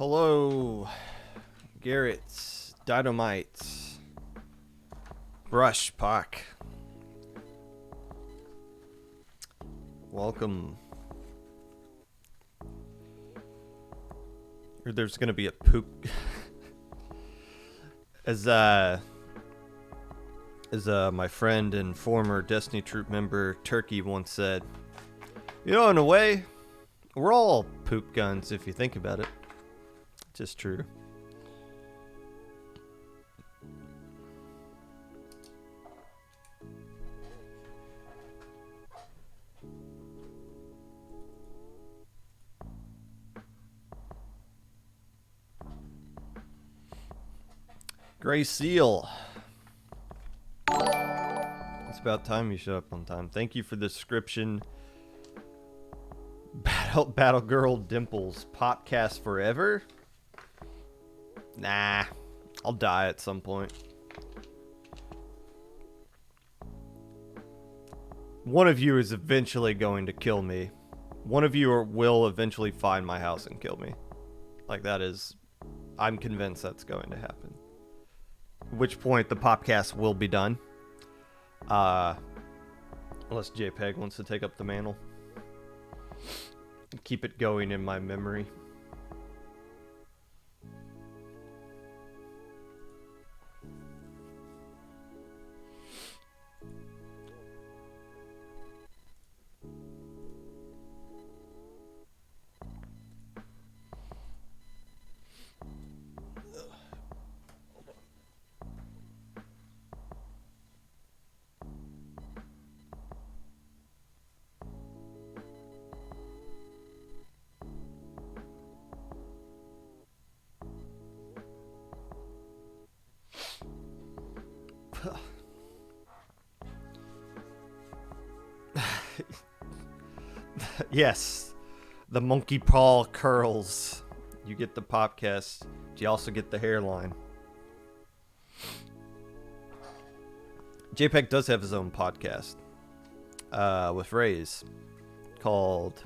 Hello, Garrett, Dynamite, Brush, Pock. Welcome. There's gonna be a poop. As my friend and former Destiny Troop member Turkey once said, you know, in a way, we're all poop guns if you think about it. Just true. Gray Seal. It's about time you showed up on time. Thank you for the description. Battle Girl Dimples. Popcast forever? Nah. I'll die at some point. One of you is eventually going to kill me. One of you will eventually find my house and kill me. Like, that is... I'm convinced that's going to happen. At which point the Popcast will be done. Unless JPEG wants to take up the mantle. Keep it going in my memory. Yes, the monkey paw curls. You get the Popcast. You also get the hairline. JPEG does have his own podcast with Rays called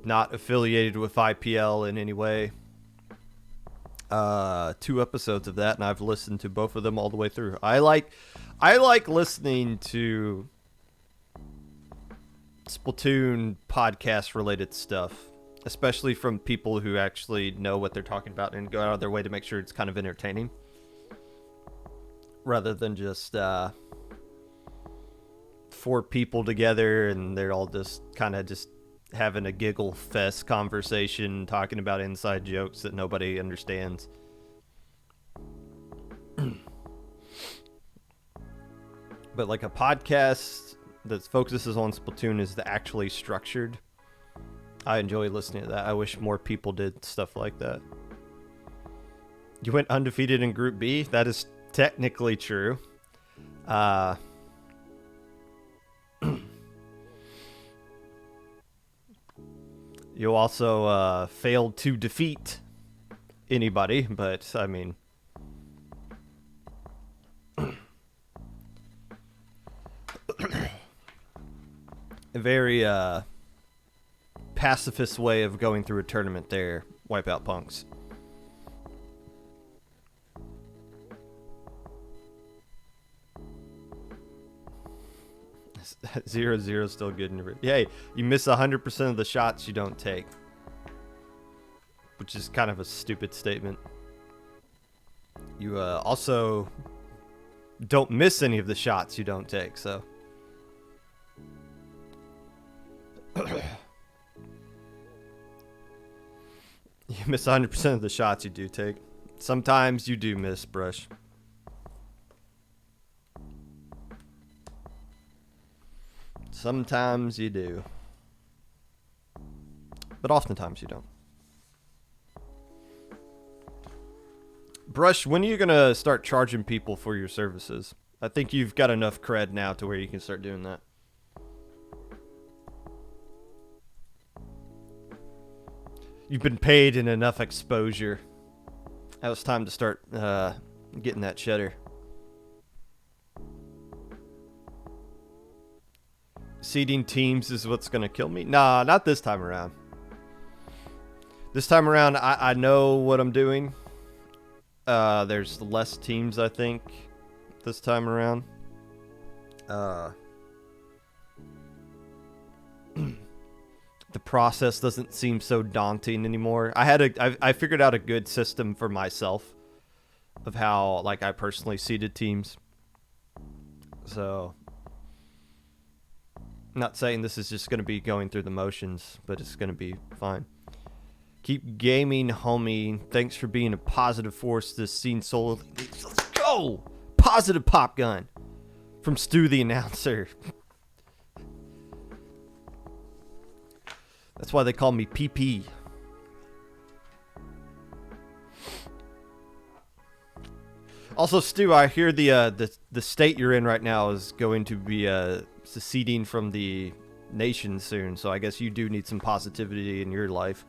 Not Affiliated with IPL in any way. 2 episodes of that, and I've listened to both of them all the way through. I like listening to Splatoon podcast related stuff, especially from people who actually know what they're talking about and go out of their way to make sure it's kind of entertaining, rather than just 4 people together and they're all just kind of just having a giggle fest conversation talking about inside jokes that nobody understands. But like a podcast that focuses on Splatoon is actually structured. I enjoy listening to that. I wish more people did stuff like that. You went undefeated in Group B? That is technically true. You also failed to defeat anybody, but I mean... a very pacifist way of going through a tournament there. Wipe out punks. Zero zero still good in your... Hey, you miss 100% of the shots you don't take, which is kind of a stupid statement. You also don't miss any of the shots you don't take, so... You miss 100% of the shots you do take. Sometimes you do miss, Brush. Sometimes you do. But oftentimes you don't. Brush, when are you going to start charging people for your services? I think you've got enough cred now to where you can start doing that. You've been paid in enough exposure. Now it's time to start getting that cheddar. Seeding teams is what's going to kill me? Nah, not this time around. This time around, I know what I'm doing. There's less teams, I think, this time around. The process doesn't seem so daunting anymore. I figured out a good system for myself of how, like, I personally seeded teams. So, not saying this is just going to be going through the motions, but it's going to be fine. Keep gaming, homie. Thanks for being a positive force this scene solo. Let's go! Positive pop gun from Stu the announcer. That's why they call me PP. Also, Stu, I hear the state you're in right now is going to be seceding from the nation soon, so I guess you do need some positivity in your life.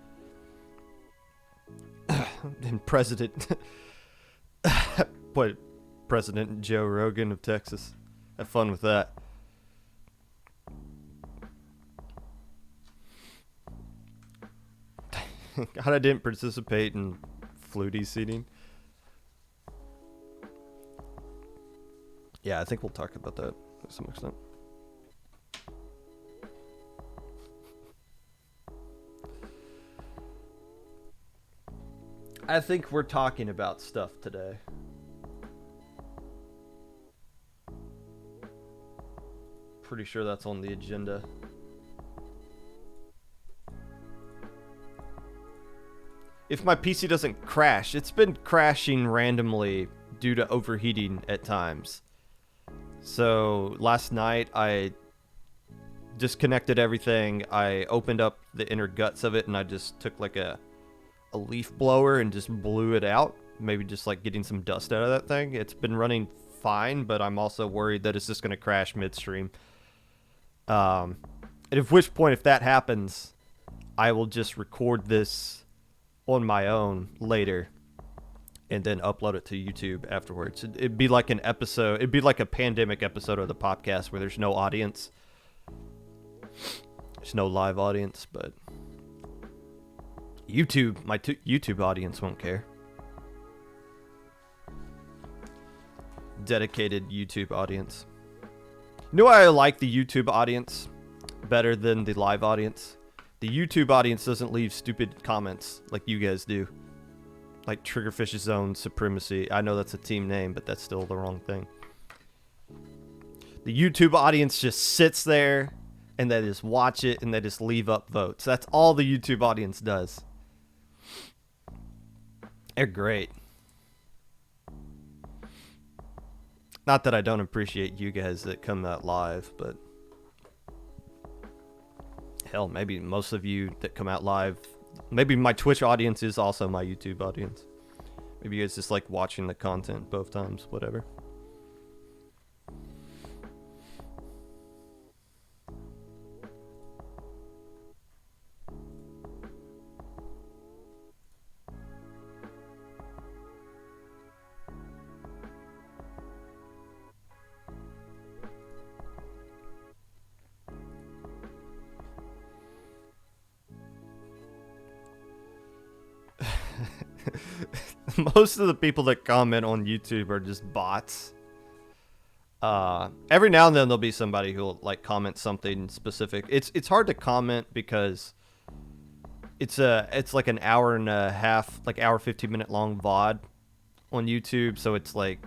And President Joe Rogan of Texas. Have fun with that. God, I didn't participate in FLUTI seating. Yeah, I think we'll talk about that to some extent. I think we're talking about stuff today. Pretty sure that's on the agenda. If my PC doesn't crash, it's been crashing randomly due to overheating at times. So last night I disconnected everything. I opened up the inner guts of it and I just took like a leaf blower and just blew it out. Maybe just like getting some dust out of that thing. It's been running fine, but I'm also worried that it's just going to crash midstream. And at which point, if that happens, I will just record this on my own later and then upload it to YouTube afterwards. It'd be like an episode. It'd be like a pandemic episode of the Popcast where there's no audience. There's no live audience, but YouTube, my YouTube audience won't care. Dedicated YouTube audience. You know why I like the YouTube audience better than the live audience? The YouTube audience doesn't leave stupid comments like you guys do. Like Triggerfish's Own Supremacy. I know that's a team name, but that's still the wrong thing. The YouTube audience just sits there and they just watch it and they just leave up votes. That's all the YouTube audience does. They're great. Not that I don't appreciate you guys that come out live, but hell, maybe most of you that come out live, maybe my Twitch audience is also my YouTube audience. Maybe you guys just like watching the content both times, whatever. Most of the people that comment on YouTube are just bots. Every now and then there'll be somebody who'll like comment something specific. It's hard to comment because it's like an hour and a half, like hour 15-minute long VOD on YouTube, so it's like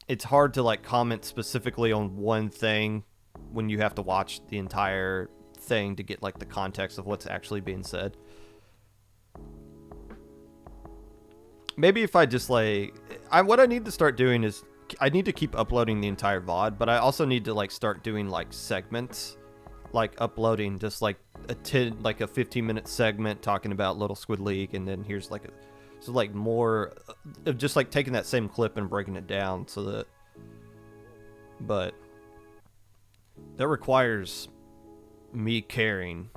it's hard to like comment specifically on one thing when you have to watch the entire thing to get like the context of what's actually being said. Maybe if I just like, what I need to start doing is I need to keep uploading the entire VOD, but I also need to like start doing like segments, like uploading just like a 15-minute segment talking about Little Squid League, and then here's like so like more of just like taking that same clip and breaking it down so that, but that requires me caring,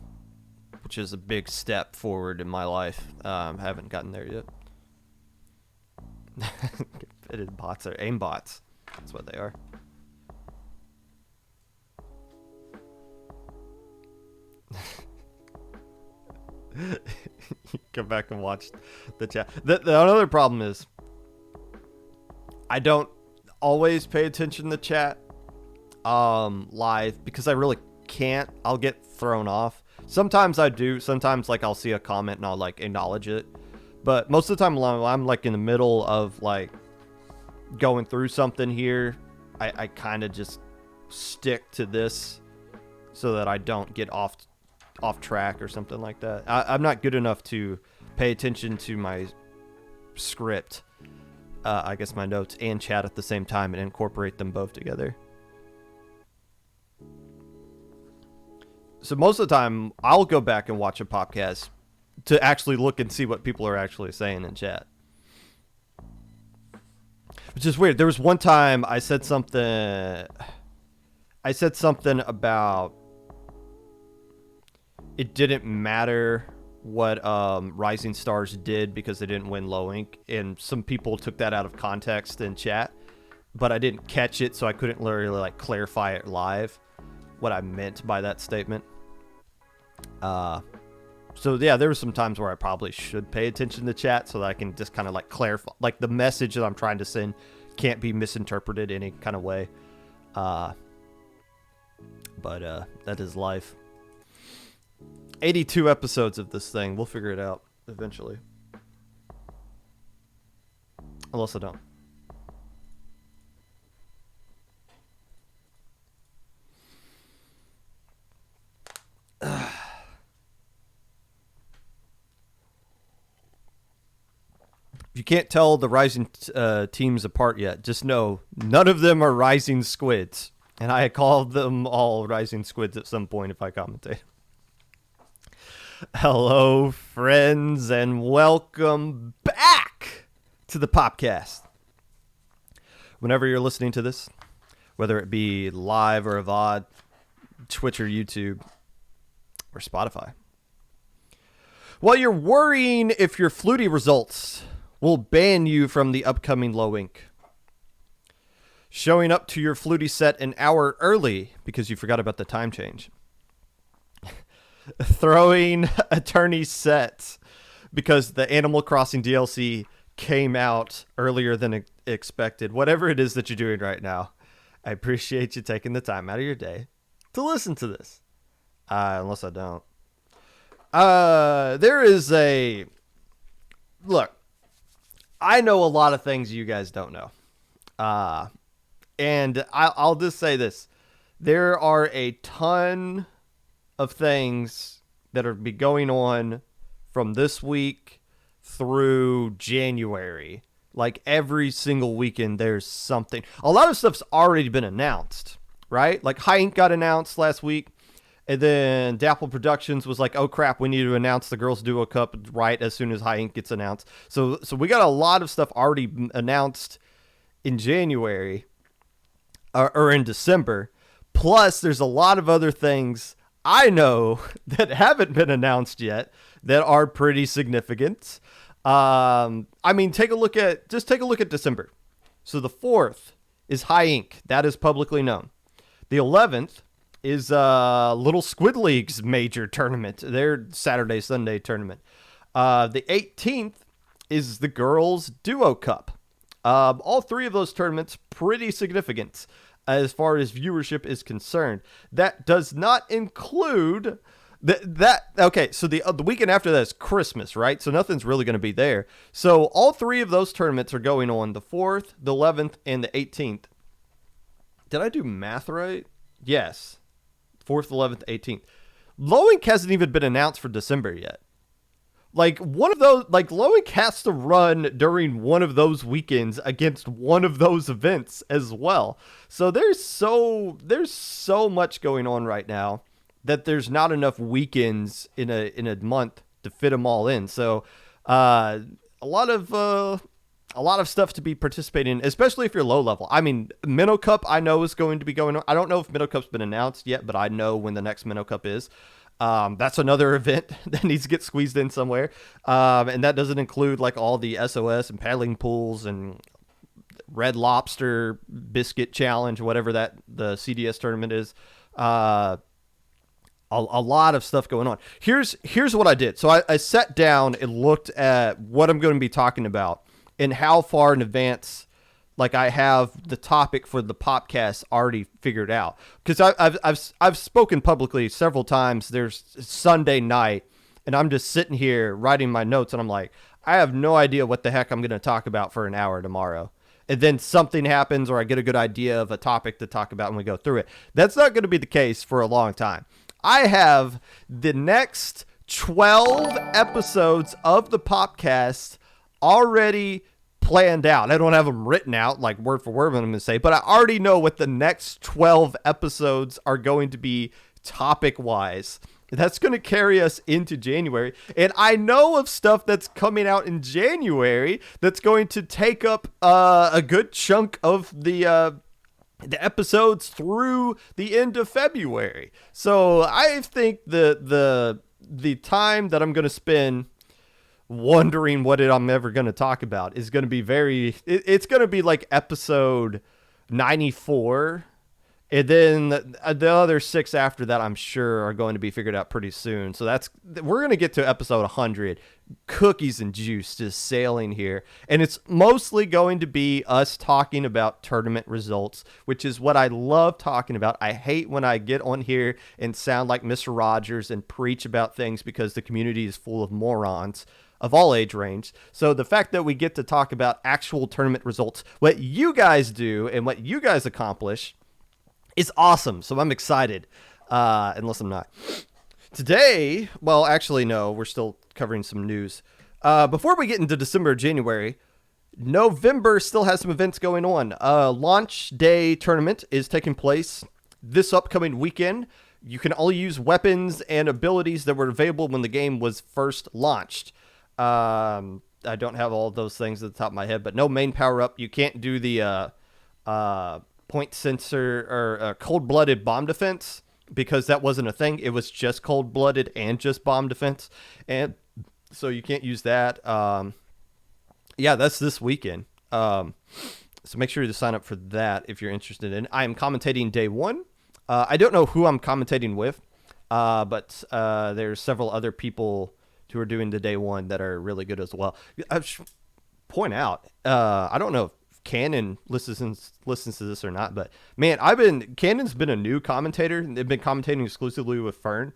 which is a big step forward in my life. I haven't gotten there yet. Fitted bots are aimbots. That's what they are. Go back and watch the chat. The another problem is I don't always pay attention to chat live because I really can't. I'll get thrown off. Sometimes I do. Sometimes like I'll see a comment and I'll like acknowledge it. But most of the time I'm like in the middle of like going through something here, I kind of just stick to this so that I don't get off track or something like that. I'm not good enough to pay attention to my script, I guess my notes and chat at the same time and incorporate them both together. So most of the time I'll go back and watch a podcast to actually look and see what people are actually saying in chat. Which is weird. There was one time I said something about it didn't matter what Rising Stars did because they didn't win low ink, and some people took that out of context in chat, but I didn't catch it, so I couldn't literally like clarify it live what I meant by that statement. So yeah, there were some times where I probably should pay attention to chat so that I can just kind of like clarify, like the message that I'm trying to send can't be misinterpreted any kind of way. But that is life. 82 episodes of this thing. We'll figure it out eventually. Unless I don't. If you can't tell the Rising teams apart yet, just know none of them are Rising Squids. And I called them all Rising Squids at some point if I commentate. Hello, friends, and welcome back to the Popcast. Whenever you're listening to this, whether it be live or a VOD, Twitch or YouTube, or Spotify. While you're worrying if your FLUTI results will ban you from the upcoming low ink, showing up to your FLUTI set an hour early because you forgot about the time change, throwing attorney sets because the Animal Crossing DLC came out earlier than expected, whatever it is that you're doing right now, I appreciate you taking the time out of your day to listen to this. Unless I don't. There is a... Look, I know a lot of things you guys don't know. And I'll just say this. There are a ton of things that are be going on from this week through January. Like every single weekend, there's something. A lot of stuff's already been announced, right? Like High Ink got announced last week. And then Dapple Productions was like, oh crap, we need to announce the Girls Duo Cup right as soon as High Ink gets announced. So we got a lot of stuff already announced in January or in December. Plus, there's a lot of other things I know that haven't been announced yet that are pretty significant. I mean, take a look at December. So the 4th is High Ink. That is publicly known. The 11th is Little Squid League's major tournament, their Saturday, Sunday tournament. The 18th is the Girls Duo Cup. All three of those tournaments pretty significant as far as viewership is concerned. That does not include okay, so the weekend after that is Christmas, right? So nothing's really going to be there. So all three of those tournaments are going on the 4th, the 11th, and the 18th. Did I do math right? Yes. 4th, 11th, 18th. Low Ink hasn't even been announced for December yet. Like one of those, like Low Ink has to run during one of those weekends against one of those events as well. So there's so much going on right now that there's not enough weekends in a month to fit them all in. So a lot of stuff to be participating in, especially if you're low level. I mean, Minnow Cup I know is going to be going on. I don't know if Minnow Cup's been announced yet, but I know when the next Minnow Cup is. That's another event that needs to get squeezed in somewhere. And that doesn't include like all the SOS and paddling pools and Red Lobster Biscuit Challenge, whatever that the CDS tournament is. a lot of stuff going on. Here's what I did. So I sat down and looked at what I'm going to be talking about and how far in advance, like, I have the topic for the Popcast already figured out. Because I've spoken publicly several times. There's Sunday night, and I'm just sitting here writing my notes, and I'm like, I have no idea what the heck I'm going to talk about for an hour tomorrow. And then something happens, or I get a good idea of a topic to talk about, and we go through it. That's not going to be the case for a long time. I have the next 12 episodes of the Popcast already planned out. I don't have them written out like word for word what I'm going to say, but I already know what the next 12 episodes are going to be topic wise. That's going to carry us into January. And I know of stuff that's coming out in January that's going to take up a good chunk of the episodes through the end of February. So I think the time that I'm going to spend wondering what I'm ever going to talk about is going to be it's going to be like episode 94. And then the other 6 after that, I'm sure, are going to be figured out pretty soon. So we're going to get to episode 100, cookies and juice, just sailing here. And it's mostly going to be us talking about tournament results, which is what I love talking about. I hate when I get on here and sound like Mr. Rogers and preach about things because the community is full of morons of all age range. So the fact that we get to talk about actual tournament results, what you guys do and what you guys accomplish, is awesome. So I'm excited, unless I'm not. Today, well, actually, no, we're still covering some news. Before we get into December, January, November still has some events going on. Launch Day tournament is taking place this upcoming weekend. You can only use weapons and abilities that were available when the game was first launched. I don't have all of those things at the top of my head, but no main power-up. You can't do the point sensor or cold-blooded bomb defense because that wasn't a thing. It was just cold-blooded and just bomb defense, and so you can't use that. Yeah, that's this weekend. So make sure to sign up for that if you're interested in. I am commentating day one. I don't know who I'm commentating with, but there's several other people who are doing the day one that are really good as well. I should point out, I don't know if Cannon listens to this or not, but man, Cannon's been a new commentator. They've been commentating exclusively with Fern.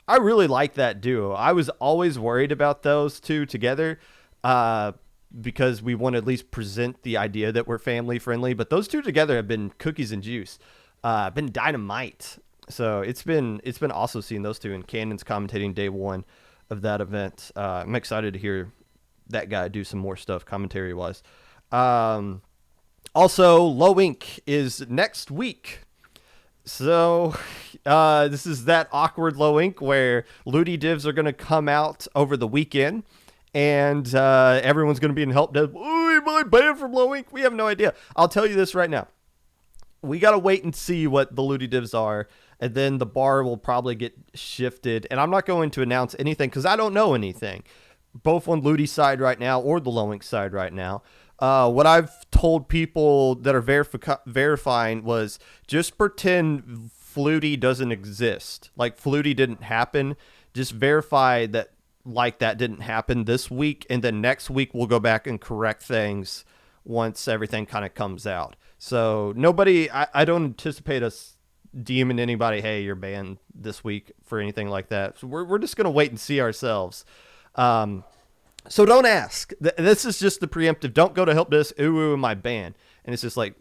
I really like that duo. I was always worried about those two together because we want to at least present the idea that we're family friendly, but those two together have been cookies and juice, been dynamite. So it's been awesome seeing those two, and Cannon's commentating day one of that event. I'm excited to hear that guy do some more stuff commentary wise. Also, Low Ink is next week. So, this is that awkward Low Ink where LUTI divs are going to come out over the weekend, and everyone's going to be in help desk. Oh, am I banned from Low Ink? We have no idea. I'll tell you this right now. We got to wait and see what the LUTI divs are, and then the bar will probably get shifted. And I'm not going to announce anything because I don't know anything, both on LUTI's side right now or the Low Ink side right now. What I've told people that are verifying was just pretend FLUTI doesn't exist. Like FLUTI didn't happen. Just verify that like that didn't happen this week. And then next week we'll go back and correct things once everything kind of comes out. So I don't anticipate us DMing anybody, hey, you're banned this week for anything like that. So we're just going to wait and see ourselves. So don't ask. This is just the preemptive. Don't go to help desk. Ooh, am I banned? And it's just like,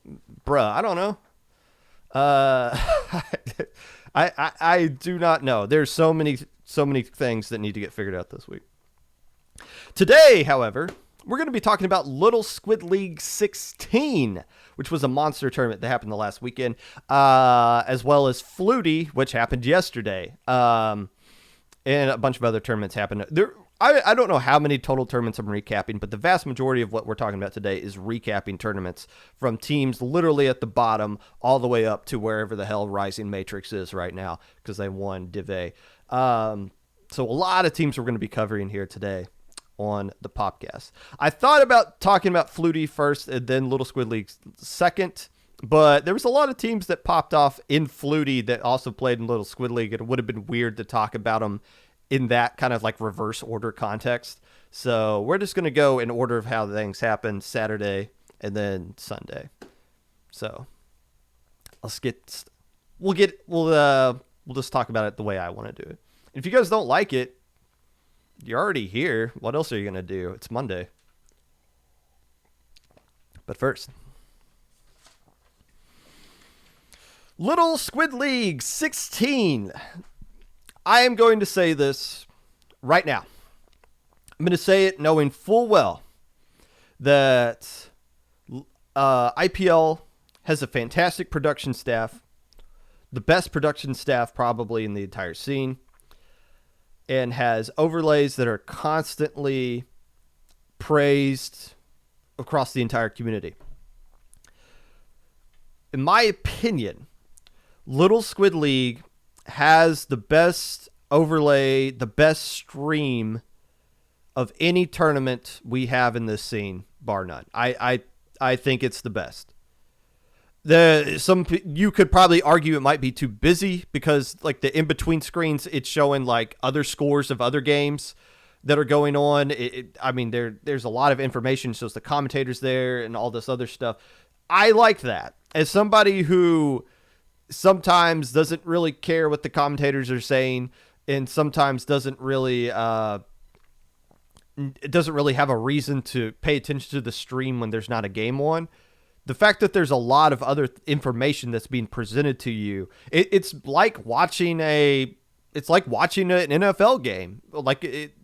bruh, I don't know. I do not know. There's so many things that need to get figured out this week. Today, however, we're going to be talking about Little Squid League 16, which was a monster tournament that happened the last weekend, as well as FLUTI, which happened yesterday, and a bunch of other tournaments happened. I don't know how many total tournaments I'm recapping, but the vast majority of what we're talking about today is recapping tournaments from teams literally at the bottom all the way up to wherever the hell Rising Matrix is right now because they won Div A. So a lot of teams we're going to be covering here today on the Popcast. I thought about talking about FLUTI first and then Little Squid League second, But there was a lot of teams that popped off in FLUTI that also played in Little Squid League. It would have been weird to talk about them in that kind of like reverse order context. So we're just going to go in order of how things happened: Saturday and then Sunday. So we'll just talk about it the way I want to do it. If you guys don't like it, you're already here. What else are you going to do? It's Monday. But first, Little Squid League 16. I am going to say this right now. I'm going to say it knowing full well that IPL has a fantastic production staff, the best production staff probably in the entire scene, and has overlays that are constantly praised across the entire community. In my opinion, Little Squid League has the best overlay, the best stream of any tournament we have in this scene, bar none. I think it's the best. You could probably argue it might be too busy because like the in between screens, it's showing like other scores of other games that are going on. There's a lot of information, shows the commentators there and all this other stuff. I like that. As somebody who sometimes doesn't really care what the commentators are saying and sometimes doesn't really have a reason to pay attention to the stream when there's not a game on. The fact that there's a lot of other information that's being presented to you, it's like watching an NFL game.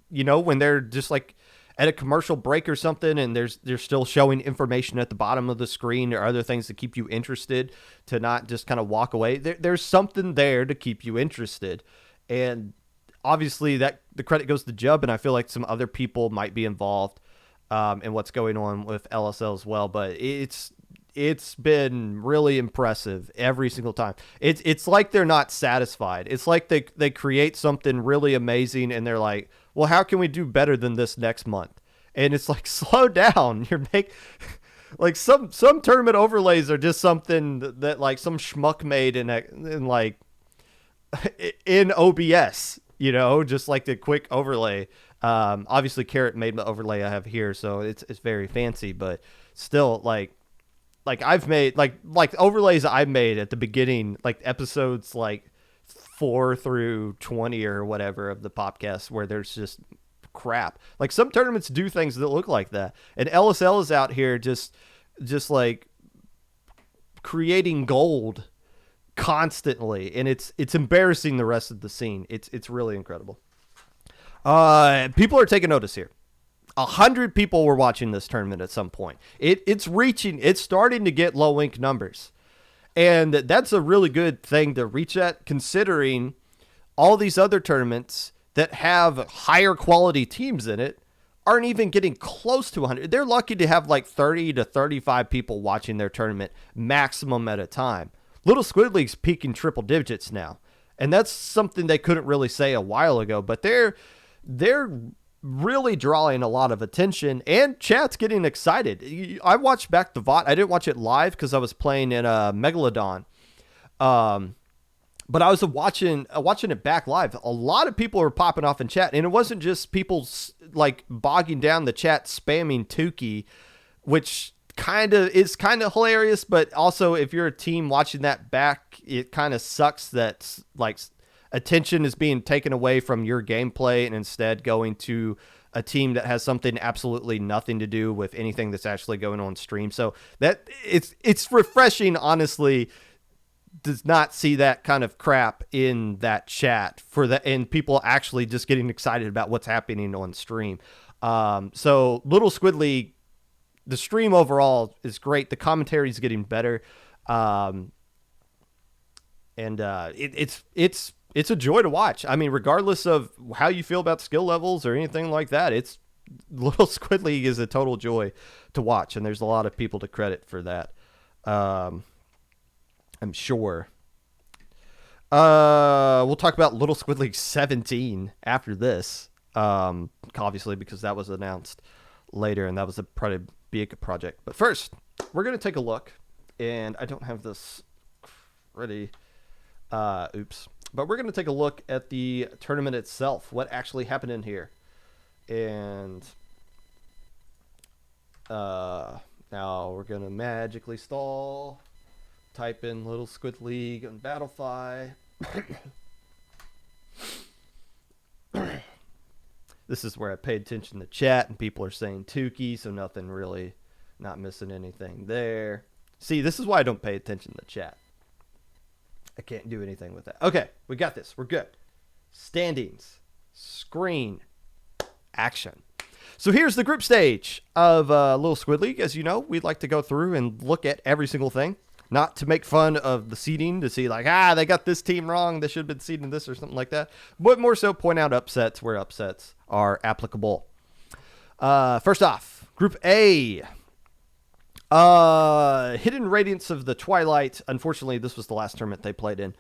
When they're just like at a commercial break or something and they're still showing information at the bottom of the screen or other things to keep you interested, to not just kind of walk away. There's something there to keep you interested. And obviously that the credit goes to Jub, and I feel like some other people might be involved in what's going on with LSL as well. But it's been really impressive every single time. It's like they're not satisfied. It's like they create something really amazing and they're like, well, how can we do better than this next month? And it's like, slow down. Like some tournament overlays are just something that like some schmuck made in OBS, just like the quick overlay. Obviously Carrot made the overlay I have here, so it's very fancy, but still like I've made like overlays I've made at the beginning, like episodes like 4 through 20 or whatever of the Popcast, where there's just crap. Like some tournaments do things that look like that, and LSL is out here just like creating gold constantly, and it's embarrassing the rest of the scene. It's really incredible. People are taking notice here. 100 people were watching this tournament at some point. It's starting to get low ink numbers. And that's a really good thing to reach at, considering all these other tournaments that have higher quality teams in it aren't even getting close to 100. They're lucky to have like 30 to 35 people watching their tournament maximum at a time. Little Squid League's peaking triple digits now. And that's something they couldn't really say a while ago, but they're really drawing a lot of attention, and chat's getting excited. I watched back the VOD. I didn't watch it live because I was playing in Megalodon. But I was watching it back live. A lot of people were popping off in chat, and it wasn't just people like bogging down the chat spamming Tukey, which is kind of hilarious, but also if you're a team watching that back, it kind of sucks that like attention is being taken away from your gameplay and instead going to a team that has something absolutely nothing to do with anything that's actually going on stream. So that it's refreshing, honestly, does not see that kind of crap in that chat and people actually just getting excited about what's happening on stream. So Little Squid League, the stream overall is great. The commentary is getting better. It's a joy to watch. I mean, regardless of how you feel about skill levels or anything like that, Little Squid League is a total joy to watch, and there's a lot of people to credit for that. I'm sure. We'll talk about Little Squid League 17 after this, obviously, because that was announced later, and that was a pretty big project. But first, we're going to take a look and I don't have this ready. Oops. But we're going to take a look at the tournament itself, what actually happened in here. And now we're going to magically stall. Type in Little Squid League on Battlefy. This is where I paid attention to chat, and people are saying Tukey, so nothing really, not missing anything there. See, this is why I don't pay attention to chat. I can't do anything with that. Okay, we got this. We're good. Standings. Screen. Action. So here's the group stage of Little Squid League. As you know, we'd like to go through and look at every single thing. Not to make fun of the seeding, to see like, they got this team wrong, they should have been seeding this or something like that. But more so point out upsets where upsets are applicable. First off, Group A. Hidden Radiance of the Twilight. Unfortunately, this was the last tournament they played in.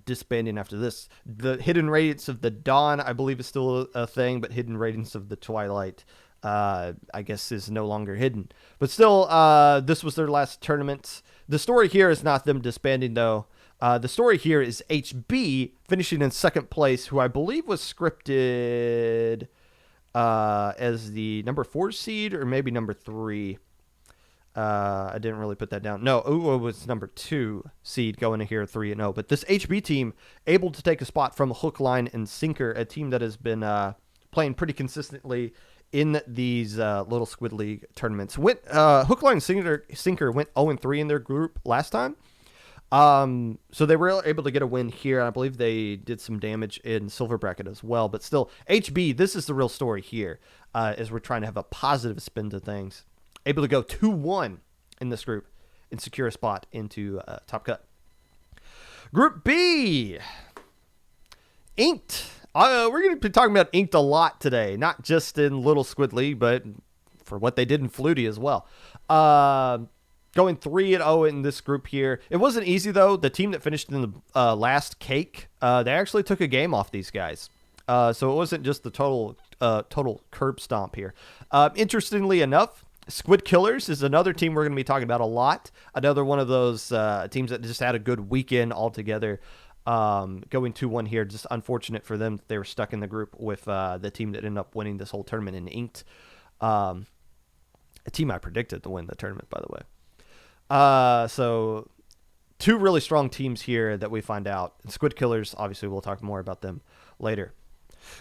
Disbanding after this. The Hidden Radiance of the Dawn, I believe, is still a thing, but Hidden Radiance of the Twilight, I guess, is no longer hidden. But still, this was their last tournament. The story here is not them disbanding, though. The story here is HB finishing in second place, who I believe was scripted as the number 4 seed or maybe number 3. I didn't really put that down. No, Uwa was number 2 seed going to here 3-0. But this HB team able to take a spot from Hook, Line, and Sinker, a team that has been playing pretty consistently in these Little Squid League tournaments. Hook, Line, and Sinker went 0-3 in their group last time. So they were able to get a win here. I believe they did some damage in Silver Bracket as well. But still, HB, this is the real story here, as we're trying to have a positive spin to things. Able to go 2-1 in this group and secure a spot into Top Cut. Group B. Inked. We're going to be talking about Inked a lot today. Not just in Little Squid League, but for what they did in FLUTI as well. Going 3-0 in this group here. It wasn't easy, though. The team that finished in the last cake, they actually took a game off these guys. So it wasn't just the total curb stomp here. Interestingly enough, Squid Killers is another team we're going to be talking about a lot. Another one of those teams that just had a good weekend altogether. Going 2-1 here. Just unfortunate for them. They were stuck in the group with the team that ended up winning this whole tournament in Inked. A team I predicted to win the tournament, by the way. So 2 really strong teams here that we find out. And Squid Killers, obviously, we'll talk more about them later.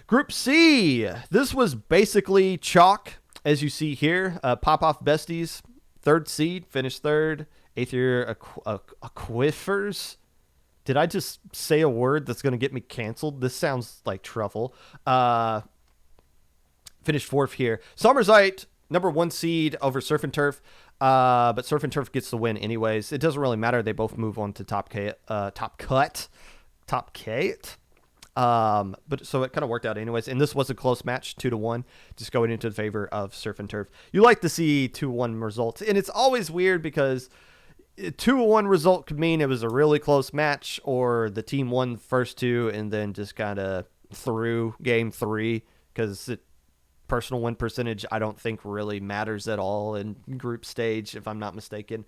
Group C. This was basically chalk. As you see here, Pop-Off Besties, 3rd seed, finished 3rd. 8th year Aquifers. Did I just say a word that's going to get me canceled? This sounds like truffle. Finished 4th here. Summerzite, number 1 seed over Surf and Turf. But Surf and Turf gets the win anyways. It doesn't really matter. They both move on to Top Cut. But so it kind of worked out anyways. And this was a close match, 2-1, just going into the favor of Surf and Turf. You like to see 2-1 results. And it's always weird because 2-1 result could mean it was a really close match, or the team won the first 2 and then just kind of threw game 3, because personal win percentage, I don't think really matters at all in group stage, if I'm not mistaken.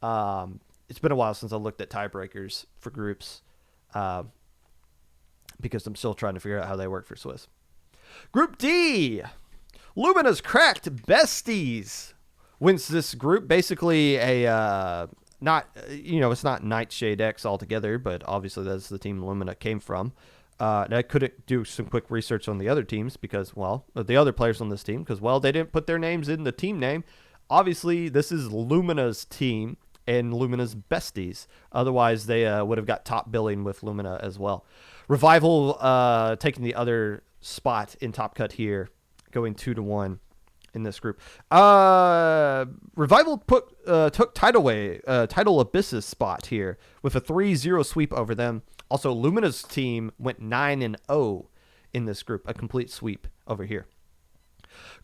It's been a while since I looked at tiebreakers for groups. Because I'm still trying to figure out how they work for Swiss. Group D. Lumina's Cracked Besties wins this group. Basically it's not Nightshade X altogether, but obviously that's the team Lumina came from. I couldn't do some quick research on the other teams because, the other players on this team, because, they didn't put their names in the team name. Obviously, this is Lumina's team and Lumina's Besties. Otherwise, they would have got top billing with Lumina as well. Revival taking the other spot in Top Cut here, going 2-1 in this group. Revival took Tidal Abyss's spot here with a 3-0 sweep over them. Also, Lumina's team went 9-0 in this group, a complete sweep over here.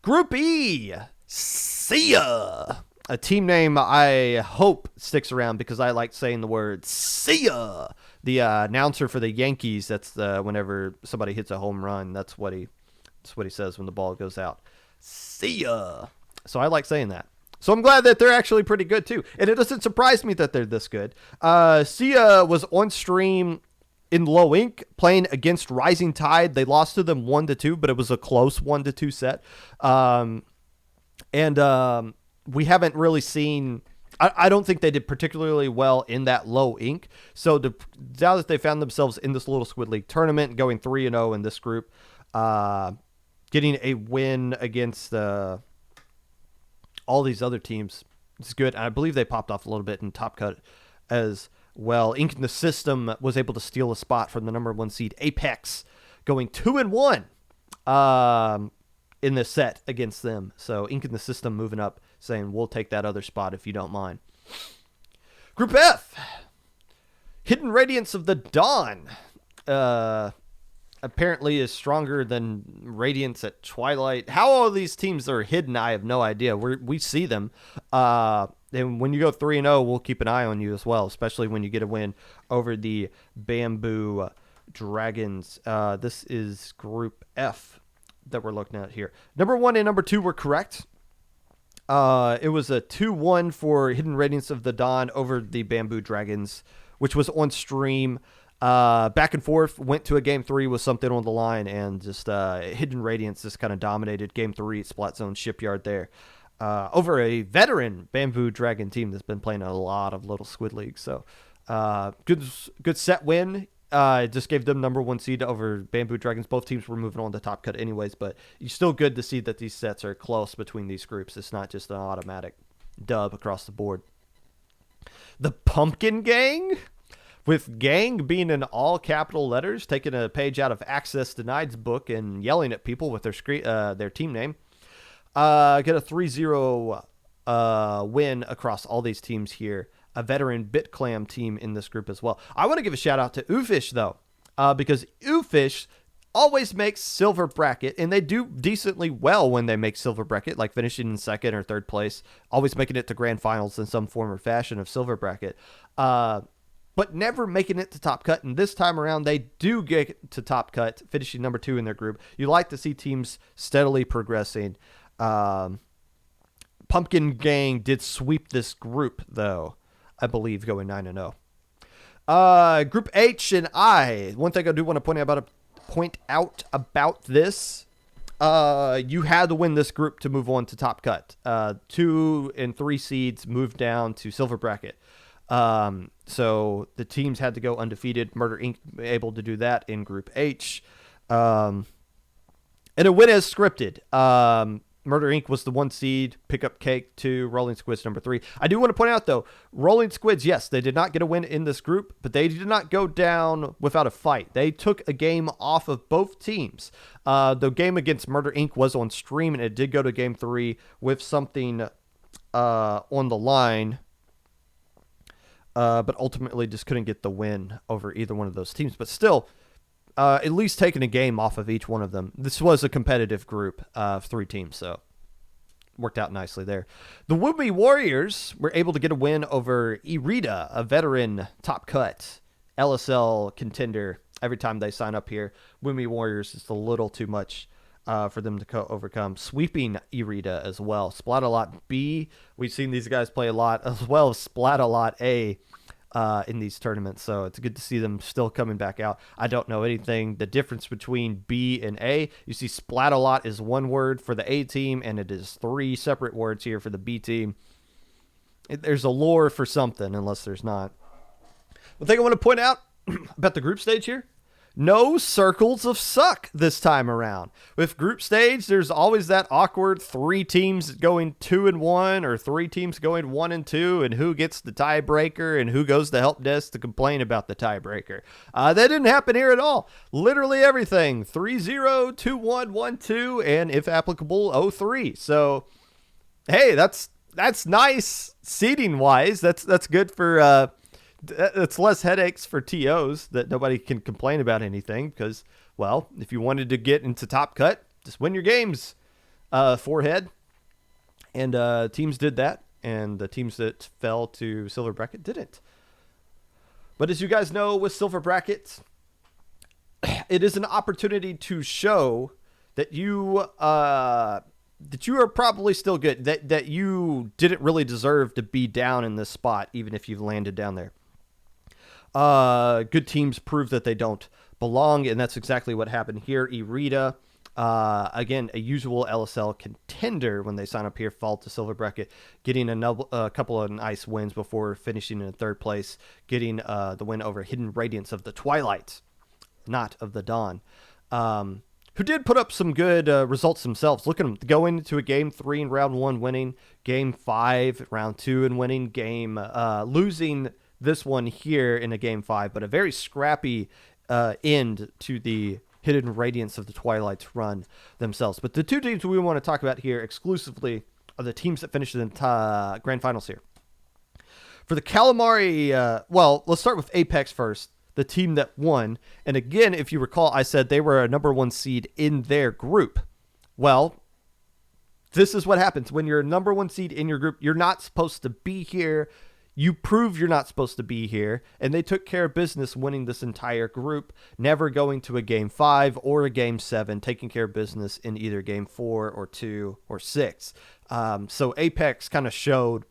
Group E, see ya. A team name I hope sticks around because I like saying the word see ya. The announcer for the Yankees, that's whenever somebody hits a home run, that's what he says when the ball goes out. See ya. So I like saying that. So I'm glad that they're actually pretty good too. And it doesn't surprise me that they're this good. Sia was on stream in Low Ink playing against Rising Tide. They lost to them 1-2, but it was a close 1-2 set. We haven't really seen... I don't think they did particularly well in that Low Ink. So now that they found themselves in this little Squid League tournament, going 3-0 in this group, getting a win against all these other teams, it's good. And I believe they popped off a little bit in Top Cut as well. Ink in the System was able to steal a spot from the number 1 seed Apex, going 2-1 in this set against them. So Ink in the System moving up, saying, we'll take that other spot if you don't mind. Group F, Hidden Radiance of the Dawn. Apparently is stronger than Radiance at Twilight. How all these teams are hidden, I have no idea. We see them. And when you go 3-0, we'll keep an eye on you as well, especially when you get a win over the Bamboo Dragons. This is Group F that we're looking at here. Number 1 and number 2 were correct. It was a 2-1 for Hidden Radiance of the Dawn over the Bamboo Dragons, which was on stream. Back and forth, went to a game 3 with something on the line, and just Hidden Radiance just kind of dominated game 3 at Splat Zone Shipyard there. Over a veteran Bamboo Dragon team that's been playing a lot of Little Squid League. So good set win. It just gave them number 1 seed over Bamboo Dragons. Both teams were moving on to Top Cut anyways, but it's still good to see that these sets are close between these groups. It's not just an automatic dub across the board. The Pumpkin Gang, with gang being in all capital letters, taking a page out of Access Denied's book and yelling at people with their team name. Get a 3-0 win across all these teams here. A veteran BitClam team in this group as well. I want to give a shout out to Oofish though, because Oofish always makes silver bracket, and they do decently well when they make silver bracket, like finishing in 2nd or 3rd place, always making it to grand finals in some form or fashion of silver bracket, but never making it to Top Cut. And this time around, they do get to Top Cut, finishing number 2 in their group. You like to see teams steadily progressing. Pumpkin Gang did sweep this group though, I believe, going 9-0. Group H and I. One thing I do want to point out about this, you had to win this group to move on to Top Cut. 2 and 3 seeds moved down to silver bracket. So the teams had to go undefeated. Murder Inc. able to do that in Group H. And a win as scripted. Murder Inc. was the 1 seed, pick up cake to Rolling Squids number 3. I do want to point out, though, Rolling Squids, yes, they did not get a win in this group, but they did not go down without a fight. They took a game off of both teams. The game against Murder Inc. was on stream, and it did go to game 3 with something on the line, but ultimately just couldn't get the win over either one of those teams. But still, at least taking a game off of each one of them. This was a competitive group of 3 teams, so worked out nicely there. The Woomy Warriors were able to get a win over Irida, a veteran Top Cut LSL contender. Every time they sign up here, Woomy Warriors is a little too much for them to overcome. Sweeping Irida as well. Splat-A-Lot B, we've seen these guys play a lot, as well as Splat-A-Lot A. In these tournaments, so it's good to see them still coming back out. I don't know anything. The difference between B and A, you see Splat-A-Lot is 1 word for the A team, and it is 3 separate words here for the B team. There's a lore for something, unless there's not. One thing I want to point out about the group stage here, no circles of suck this time around. With group stage, there's always that awkward 3 teams going 2-1 or 3 teams going 1-2, and who gets the tiebreaker and who goes to help desk to complain about the tiebreaker. That didn't happen here at all. Literally everything 3-0, 2-1, 1-2, and if applicable 0-3. So hey, that's nice seeding wise. That's good for it's less headaches for TOs that nobody can complain about anything because, well, if you wanted to get into Top Cut, just win your games, forehead. And teams did that, and the teams that fell to Silver Bracket didn't. But as you guys know, with Silver Bracket, it is an opportunity to show that you that you are probably still good, that you didn't really deserve to be down in this spot, even if you've landed down there. Good teams prove that they don't belong, and that's exactly what happened here. Irida, again, a usual LSL contender when they sign up here, fall to silver bracket, getting a couple of nice wins before finishing in third place, getting the win over Hidden Radiance of the Twilight, not of the Dawn, who did put up some good results themselves. Look at them go into a game 3 in round 1 winning, game 5 round 2 and winning, losing this one here in a game 5, but a very scrappy end to the Hidden Radiance of the Twilight's run themselves. But the two teams we want to talk about here exclusively are the teams that finished in the grand finals here. For the Calamari, let's start with Apex first, the team that won. And again, if you recall, I said they were a number 1 seed in their group. Well, this is what happens. When you're a number 1 seed in your group, you're not supposed to be here. You prove you're not supposed to be here, and they took care of business winning this entire group, never going to a game 5 or a game 7, taking care of business in either game 4 or 2 or 6. So Apex kind of showed,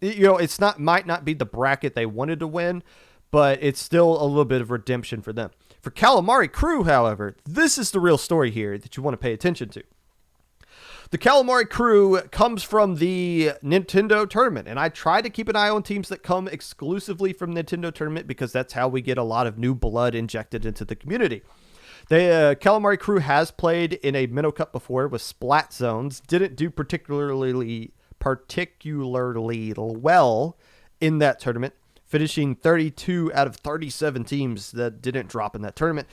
might not be the bracket they wanted to win, but it's still a little bit of redemption for them. For Calamari Crew, however, this is the real story here that you want to pay attention to. The Calamari Crew comes from the Nintendo Tournament, and I try to keep an eye on teams that come exclusively from Nintendo Tournament because that's how we get a lot of new blood injected into the community. The Calamari Crew has played in a Minnow Cup before with Splat Zones, didn't do particularly well in that tournament, finishing 32 out of 37 teams that didn't drop in that tournament.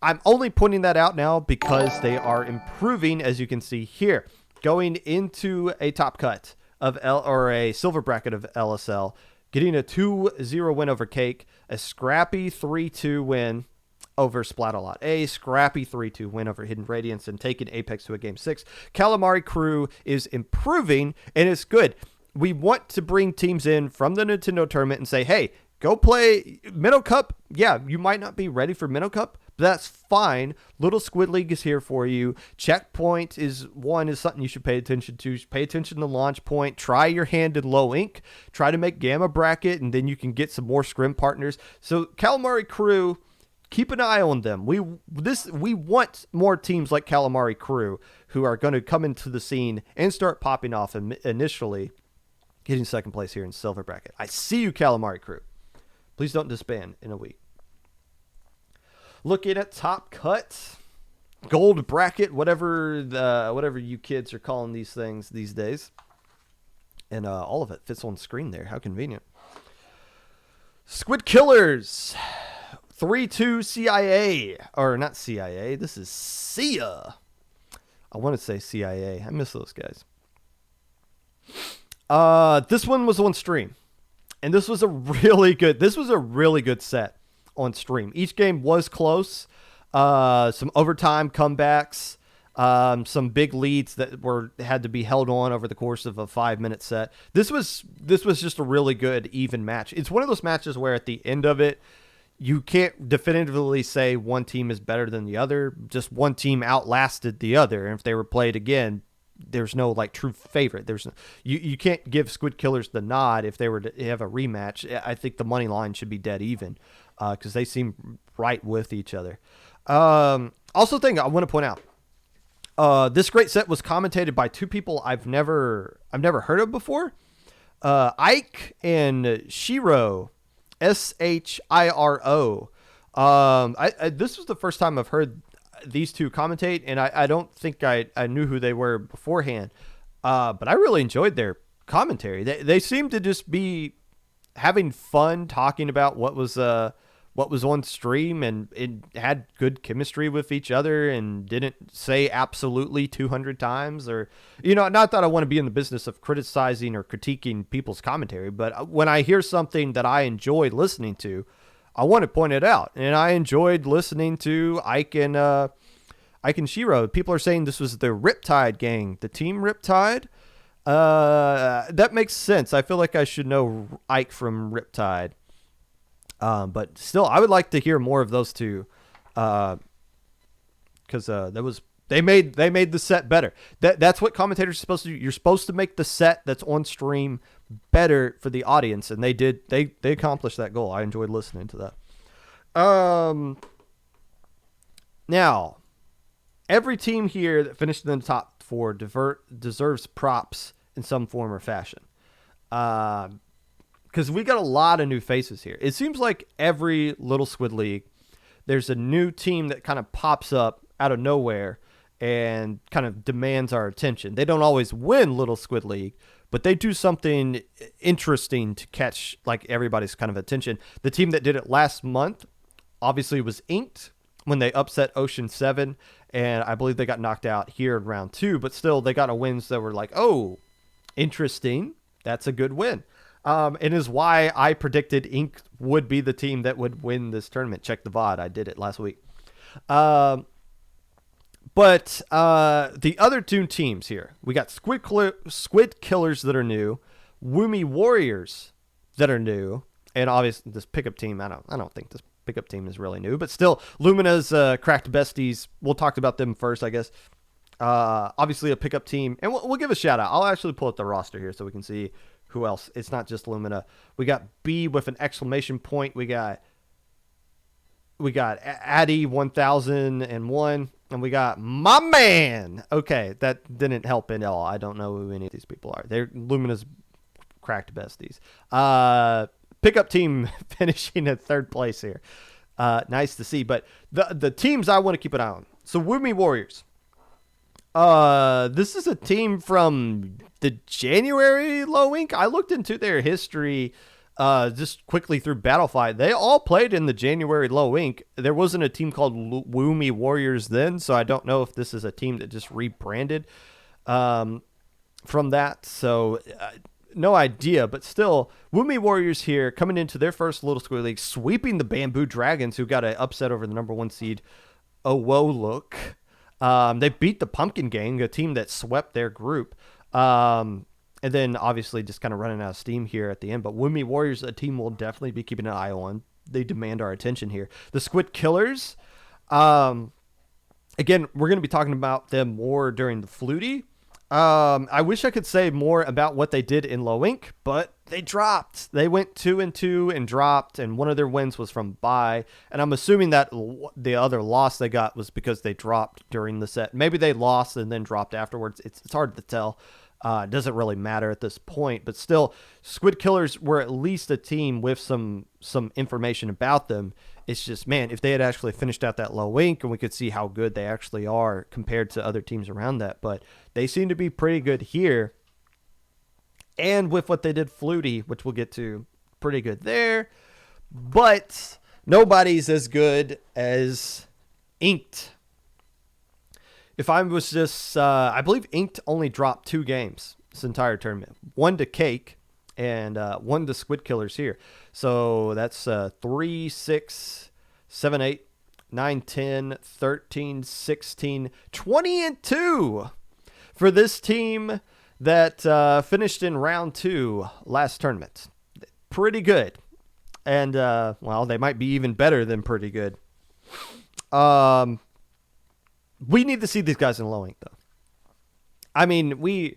I'm only pointing that out now because they are improving, as you can see here, going into a top cut of a silver bracket of LSL, getting a 2-0 win over Cake, a scrappy 3-2 win over Splat-A-Lot, a scrappy 3-2 win over Hidden Radiance, and taking Apex to a game 6. Calamari Crew is improving, and it's good. We want to bring teams in from the Nintendo Tournament and say, hey, go play Minnow Cup. Yeah, you might not be ready for Minnow Cup, but that's fine. Little Squid League is here for you. Checkpoint is something you should pay attention to. Pay attention to Launch Point. Try your hand in Low Ink. Try to make Gamma Bracket, and then you can get some more scrim partners. So Calamari Crew, keep an eye on them. We want more teams like Calamari Crew who are going to come into the scene and start popping off initially, getting second place here in silver bracket. I see you, Calamari Crew. Please don't disband in a week. Looking at top cut, gold bracket, whatever you kids are calling these things these days. And all of it fits on screen there. How convenient. Squid Killers, 3-2 CIA. Or not CIA, this is CIA. I want to say CIA. I miss those guys. This one was on stream. And this was a really good set on stream. Each game was close. Some overtime comebacks, some big leads that had to be held on over the course of a 5-minute set. This was just a really good even match. It's one of those matches where at the end of it, you can't definitively say one team is better than the other. Just one team outlasted the other. And if they were played again, there's no true favorite. You can't give Squid Killers the nod if they were to have a rematch. I think the money line should be dead even because they seem right with each other. Also, thing I want to point out, this great set was commentated by two people I've never heard of before, Ike and Shiro, Shiro. This was the first time I've heard these two commentate, and I don't think I knew who they were beforehand, but I really enjoyed their commentary. They seemed to just be having fun talking about what was on stream, and it had good chemistry with each other and didn't say absolutely 200 times, or not that I want to be in the business of criticizing or critiquing people's commentary, but when I hear something that I enjoy listening to, I want to point it out. And I enjoyed listening to Ike and Shiro. People are saying this was the Riptide gang, the team Riptide. That makes sense. I feel like I should know Ike from Riptide. But still, I would like to hear more of those two. Because that They made the set better. That's what commentators are supposed to do. You're supposed to make the set that's on stream better for the audience, and they did. They accomplished that goal. I enjoyed listening to that. Now, every team here that finished in the top 4 deserves props in some form or fashion. Because we got a lot of new faces here. It seems like every Little Squid League, there's a new team that kind of pops up out of nowhere and kind of demands our attention. They don't always win Little Squid League, but they do something interesting to catch like everybody's kind of attention. The team that did it last month obviously was Inked when they upset Ocean 7, and I believe they got knocked out here in round 2, but still they got a wins that were like, oh, interesting. That's a good win. And is why I predicted Inked would be the team that would win this tournament. Check the VOD. I did it last week. But the other 2 teams here, we got Squid Killers that are new, Woomy Warriors that are new, and obviously this pickup team. I don't think this pickup team is really new, but still, Lumina's cracked besties. We'll talk about them first, I guess. Obviously a pickup team, and we'll give a shout out. I'll actually pull up the roster here so we can see who else. It's not just Lumina. We got B with an exclamation point. We got Addy 1001, and we got my man. Okay, that didn't help at all. I don't know who any of these people are. They're Lumina's cracked besties. Pickup team finishing at 3rd place here. Nice to see. But the teams I want to keep an eye on. So Woomy Warriors. This is a team from the January Low Ink. I looked into their history just quickly through Battlefight. They all played in the January Low Ink. There wasn't a team called Woomy Warriors then, so I don't know if this is a team that just rebranded from that. So no idea, but still, Woomy Warriors here coming into their first Little Squid League, sweeping the Bamboo Dragons, who got an upset over the number 1 seed. Oh, whoa, look. They beat the Pumpkin Gang, a team that swept their group. And then obviously just kind of running out of steam here at the end. But Woomy Warriors, a team we'll definitely be keeping an eye on. They demand our attention here. The Squid Killers, again, we're going to be talking about them more during the FLUTI. I wish I could say more about what they did in Low Ink, but they dropped. They went 2-2 and dropped, and one of their wins was from bye. And I'm assuming that the other loss they got was because they dropped during the set. Maybe they lost and then dropped afterwards. It's hard to tell. It doesn't really matter at this point, but still, Squid Killers were at least a team with some information about them. It's just, man, if they had actually finished out that Low Ink and we could see how good they actually are compared to other teams around that, but they seem to be pretty good here. And with what they did FLUTI, which we'll get to, pretty good there. But nobody's as good as Inked. If I was just, I believe Inked only dropped 2 games this entire tournament. 1 to Cake and 1 to Squid Killers here. So that's 3, 6, 7, 8, 9, 10, 13, 16, 20 and 2 for this team that finished in round 2 last tournament. Pretty good. And, well, they might be even better than pretty good. We need to see these guys in Low Ink, though. I mean,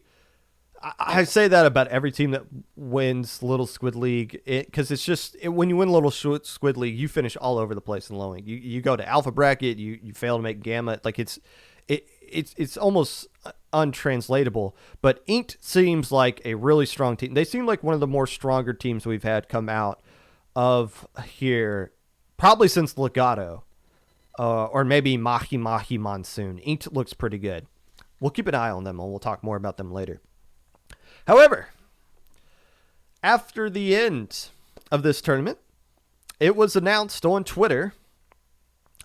I say that about every team that wins Little Squid League, because it's just, when you win Little Squid League, you finish all over the place in Low Ink. You go to Alpha Bracket, you fail to make Gamma. Like, it's almost untranslatable. But Inked seems like a really strong team. They seem like one of the more stronger teams we've had come out of here, probably since Legato. Or maybe Mahi Mahi Monsoon. Inked looks pretty good. We'll keep an eye on them, and we'll talk more about them later. However, after the end of this tournament, it was announced on Twitter,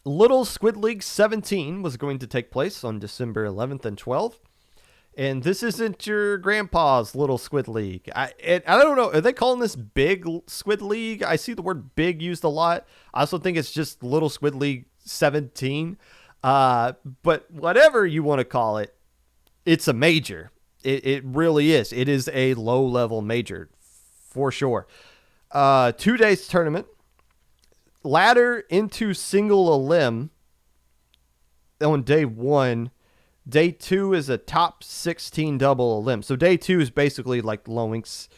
Little Squid League 17 was going to take place on December 11th and 12th. And this isn't your grandpa's Little Squid League. I don't know. Are they calling this Big Squid League? I see the word big used a lot. I also think it's just Little Squid League 17. But whatever you want to call it, it's a major. It really is. It is a low-level major, for sure. 2 days tournament. Ladder into single elim on day 1. Day 2 is a top 16 double elim. So day 2 is basically like Loink's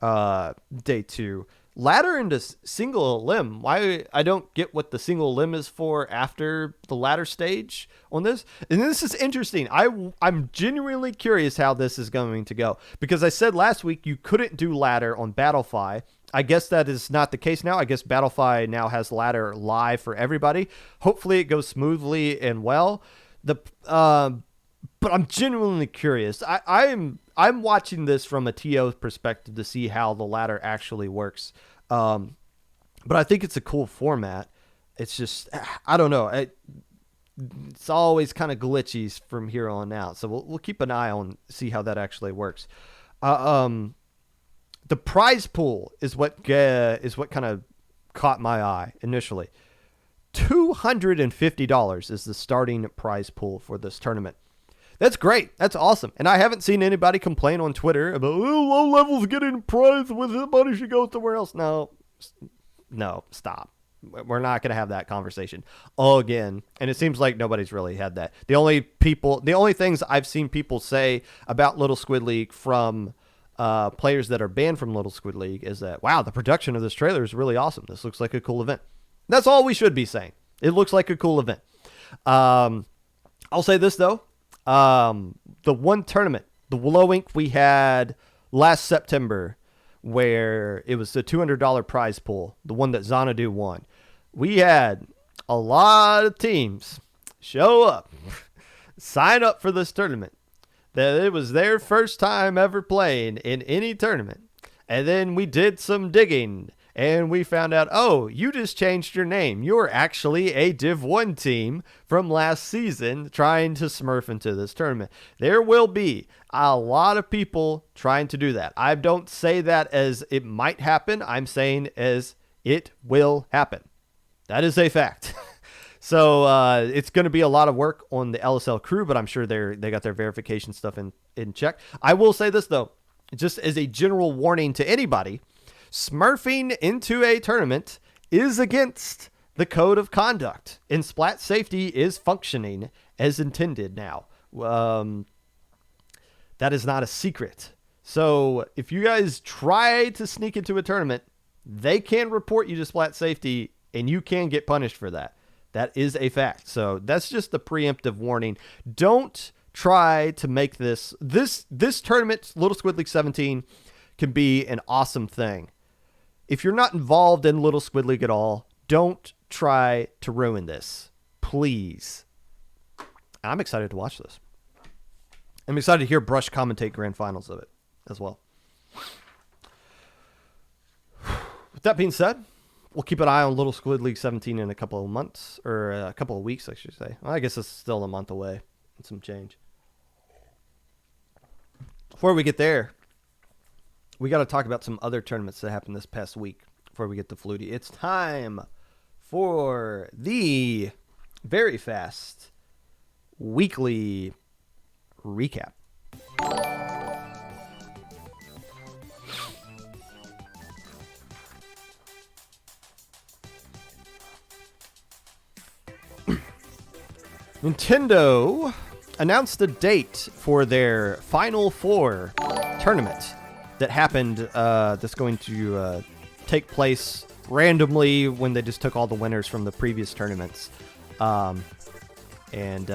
day 2. Ladder into single elim. Why I don't get what the single elim is for after the ladder stage on this. And this is interesting. I'm genuinely curious how this is going to go, because I said last week you couldn't do ladder on Battlefy. I guess that is not the case now. I guess Battlefy now has ladder live for everybody. Hopefully it goes smoothly and well. But I'm genuinely curious. I'm watching this from a TO perspective to see how the ladder actually works. But I think it's a cool format. It's just, I don't know. It's always kind of glitchy from here on out. So we'll keep an eye on, see how that actually works. The prize pool is what kind of caught my eye initially. $250 is the starting prize pool for this tournament. That's great. That's awesome. And I haven't seen anybody complain on Twitter about, low levels getting prize with the money should go somewhere else. No, stop. We're not going to have that conversation again. And it seems like nobody's really had that. The only things I've seen people say about Little Squid League from players that are banned from Little Squid League is that, wow, the production of this trailer is really awesome. This looks like a cool event. That's all we should be saying. It looks like a cool event. I'll say this, though. The one tournament, the Loink we had last September, where it was the $200 prize pool, the one that Xanadu won. We had a lot of teams show up, sign up for this tournament, that it was their first time ever playing in any tournament. And then we did some digging, and we found out, oh, you just changed your name. You're actually a Div 1 team from last season trying to smurf into this tournament. There will be a lot of people trying to do that. I don't say that as it might happen. I'm saying as it will happen. That is a fact. So it's going to be a lot of work on the LSL crew, but I'm sure they got their verification stuff in check. I will say this, though, just as a general warning to anybody, smurfing into a tournament is against the code of conduct, and Splat Safety is functioning as intended now. That is not a secret. So if you guys try to sneak into a tournament, they can report you to Splat Safety, and you can get punished for that. That is a fact. So that's just the preemptive warning. Don't try to make this tournament, Little Squid League 17, can be an awesome thing. If you're not involved in Little Squid League at all, don't try to ruin this. Please. I'm excited to watch this. I'm excited to hear Brush commentate grand finals of it as well. With that being said, we'll keep an eye on Little Squid League 17 in a couple of months, or a couple of weeks, I should say. Well, I guess it's still a month away and some change. Before we get there, we got to talk about some other tournaments that happened this past week before we get to FLUTI. It's time for the very fast weekly recap. Nintendo announced a date for their Final Four tournament that happened, that's going to take place randomly when they just took all the winners from the previous tournaments, and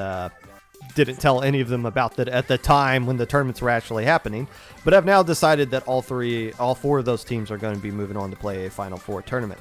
didn't tell any of them about that at the time when the tournaments were actually happening, but have now decided that all four of those teams are going to be moving on to play a Final Four tournament.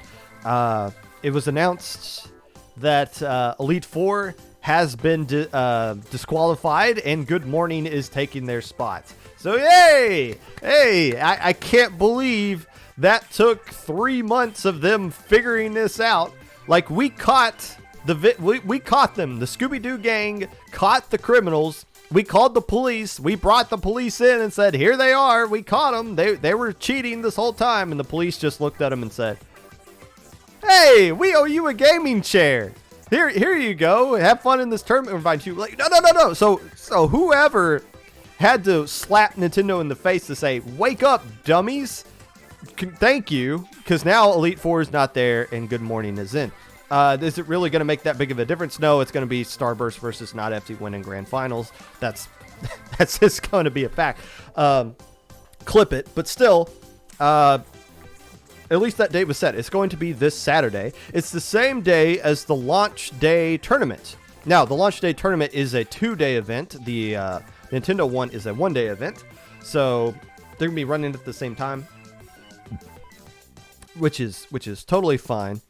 It was announced that Elite Four has been disqualified, and Good Morning is taking their spots. So yay! Hey, I can't believe that took 3 months of them figuring this out. Like, we caught we caught them. The Scooby-Doo gang caught the criminals. We called the police. We brought the police in and said, here they are. We caught them. They were cheating this whole time. And the police just looked at them and said, hey, we owe you a gaming chair. Here you go. Have fun in this tournament. Invite you. Like, no. So whoever had to slap Nintendo in the face to say, wake up, dummies. Thank you. Because now Elite Four is not there and Good Morning is in. Is it really going to make that big of a difference? No, it's going to be Starburst versus not FT winning grand finals. That's just going to be a fact. Clip it, but still, at least that date was set. It's going to be this Saturday. It's the same day as the launch day tournament. Now, the launch day tournament is a 2-day event. The Nintendo one is a 1-day event. So they're going to be running at the same time, which is totally fine,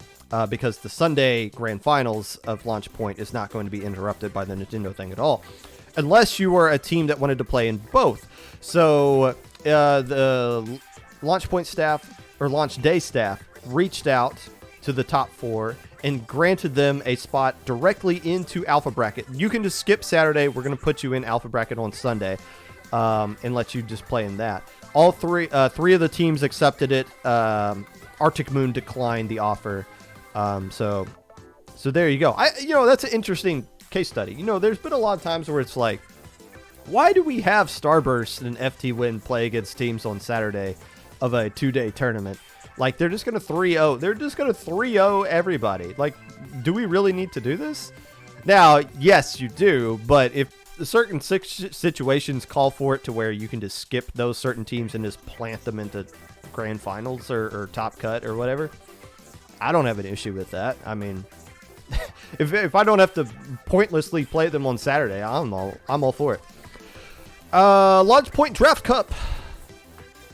because the Sunday grand finals of Launch Point is not going to be interrupted by the Nintendo thing at all, unless you were a team that wanted to play in both. So the Launch Point staff, or Launch Day staff, reached out to the top 4 and granted them a spot directly into Alpha Bracket. You can just skip Saturday. We're going to put you in Alpha Bracket on Sunday, and let you just play in that. All three of the teams accepted it. Arctic Moon declined the offer. So there you go. That's an interesting case study. There's been a lot of times where it's like, why do we have Starburst and FT Win play against teams on Saturday of a 2-day tournament? Like, they're just going to 3-0. They're just going to 3-0 everybody. Like, do we really need to do this? Now, yes, you do. But if certain situations call for it to where you can just skip those certain teams and just plant them into grand finals or top cut or whatever, I don't have an issue with that. I mean, if I don't have to pointlessly play them on Saturday, I'm all for it. Launch Point Draft Cup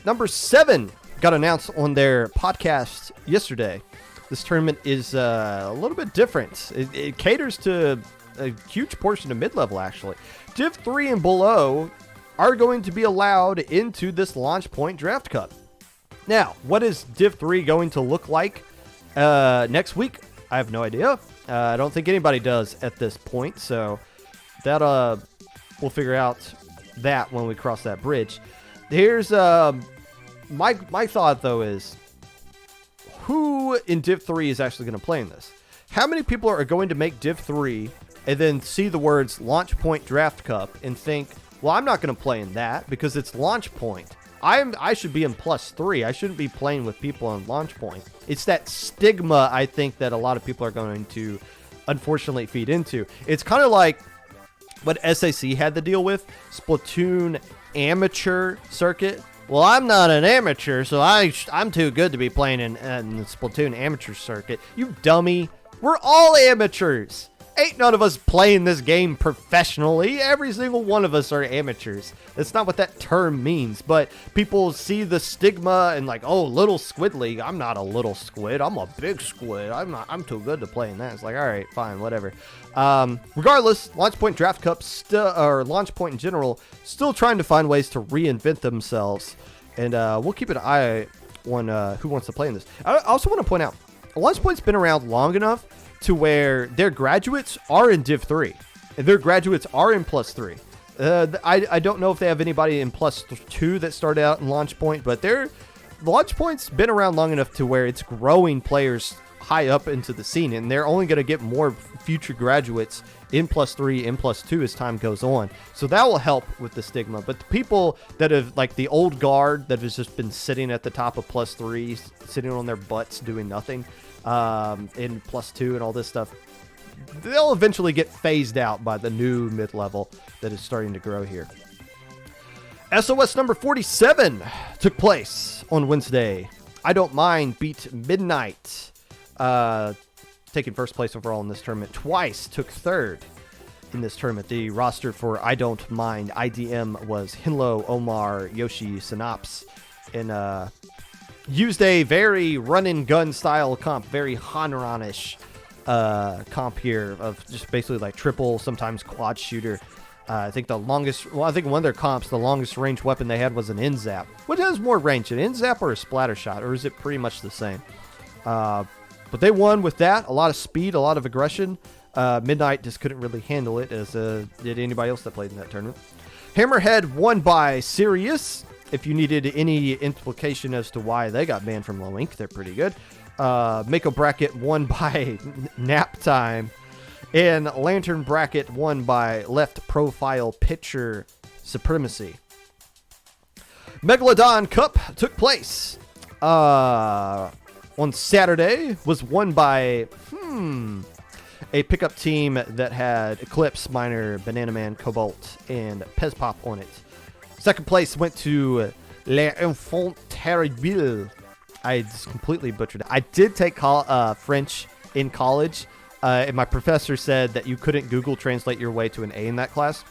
number 7 got announced on their podcast yesterday. This tournament is a little bit different. It caters to a huge portion of mid-level, actually. Div 3 and below are going to be allowed into this Launch Point Draft Cup. Now, what is Div 3 going to look like next week? I have no idea. I don't think anybody does at this point, so that we'll figure out that when we cross that bridge. Here's my thought, though, is who in Div 3 is actually going to play in this? How many people are going to make Div 3 and then see the words Launch Point Draft Cup and think, well, I'm not going to play in that because it's Launch Point. I should be in +3. I shouldn't be playing with people on Launch Point. It's that stigma, I think, that a lot of people are going to unfortunately feed into. It's kind of like what SAC had to deal with, Splatoon amateur circuit. Well, I'm not an amateur, so I'm too good to be playing in the Splatoon amateur circuit. You dummy. We're all amateurs. Ain't none of us playing this game professionally. Every single one of us are amateurs. That's not what that term means, but people see the stigma and like, oh, little squid league. I'm not a little squid. I'm a big squid. I'm too good to play in that. It's like, all right, fine, whatever. Regardless, Launch Point Draft Cup or Launch Point in general, still trying to find ways to reinvent themselves. And we'll keep an eye on who wants to play in this. I also want to point out, Launch Point's been around long enough to where their graduates are in Div 3. And their graduates are in +3. I don't know if they have anybody in +2 that started out in Launch Point, but their Launch Point's been around long enough to where it's growing players high up into the scene, and they're only going to get more future graduates in +3 and +2 as time goes on. So that will help with the stigma. But the people that have, like the old guard that has just been sitting at the top of +3, sitting on their butts doing nothing, in +2 and all this stuff, they'll eventually get phased out by the new mid-level that is starting to grow here. SOS number 47 took place on Wednesday. I Don't Mind beat Midnight, taking first place overall in this tournament. Twice took third in this tournament. The roster for I Don't Mind IDM was Hinlo, Omar, Yoshi, Synops, and used a very run-and-gun style comp, very Hanron-ish comp here of just basically like triple, sometimes quad shooter. I think one of their comps, the longest range weapon they had was an N-Zap. What has more range, an N-Zap or a splatter shot, or is it pretty much the same? But they won with that, a lot of speed, a lot of aggression. Midnight just couldn't really handle it, as did anybody else that played in that tournament. Hammerhead won by Sirius. If you needed any implication as to why they got banned from Low Ink, they're pretty good. Mako Bracket won by Nap Time. And Lantern Bracket won by Left Profile Pitcher Supremacy. Megalodon Cup took place on Saturday. Was won by A pickup team that had Eclipse, Miner, Banana Man, Cobalt, and Pez Pop on it. Second place went to L'Enfant Terrible. I just completely butchered it. I did take French in college, and my professor said that you couldn't Google Translate your way to an A in that class.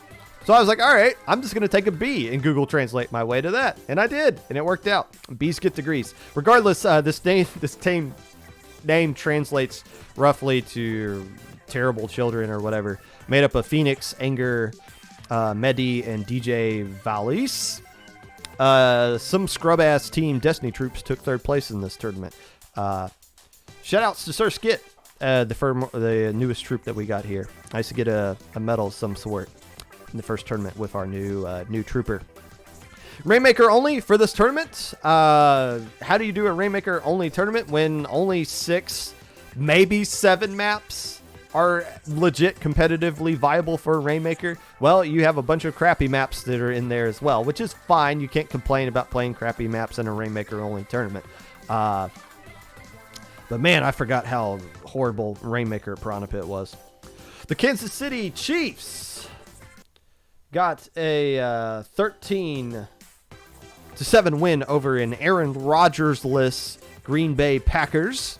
So I was like, all right, I'm just going to take a B and Google Translate my way to that. And I did, and it worked out. B's get degrees. Regardless, this name translates roughly to terrible children or whatever. Made up of Phoenix, Anger, Medi, and DJ Valis. Some scrub-ass team Destiny troops took third place in this tournament. Shout-outs to Sir Skit, the newest troop that we got here. I used to get a medal of some sort in the first tournament with our new trooper. Rainmaker only for this tournament. How do you do a Rainmaker only tournament when only 6, maybe 7 maps are legit competitively viable for a Rainmaker? Well, you have a bunch of crappy maps that are in there as well, which is fine. You can't complain about playing crappy maps in a Rainmaker only tournament. But man, I forgot how horrible Rainmaker Piranha Pit was. The Kansas City Chiefs got a 13-7 win over an Aaron Rodgers-less Green Bay Packers.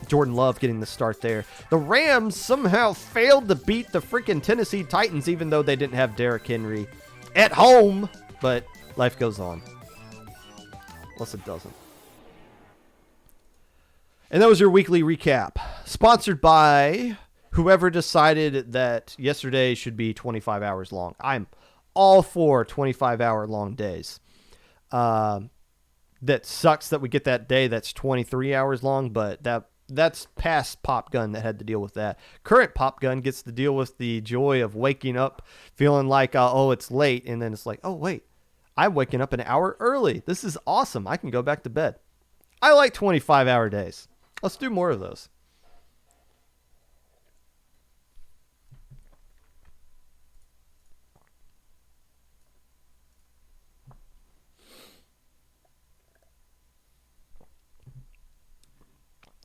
Jordan Love getting the start there. The Rams somehow failed to beat the freaking Tennessee Titans, even though they didn't have Derrick Henry at home. But life goes on. Unless it doesn't. And that was your weekly recap. Sponsored by whoever decided that yesterday should be 25 hours long. I'm all for 25-hour long days. That sucks that we get that day that's 23 hours long, but that's past Pop Gun that had to deal with that. Current Pop Gun gets to deal with the joy of waking up feeling like, oh, it's late, and then it's like, oh, wait, I'm waking up an hour early. This is awesome. I can go back to bed. I like 25-hour days. Let's do more of those.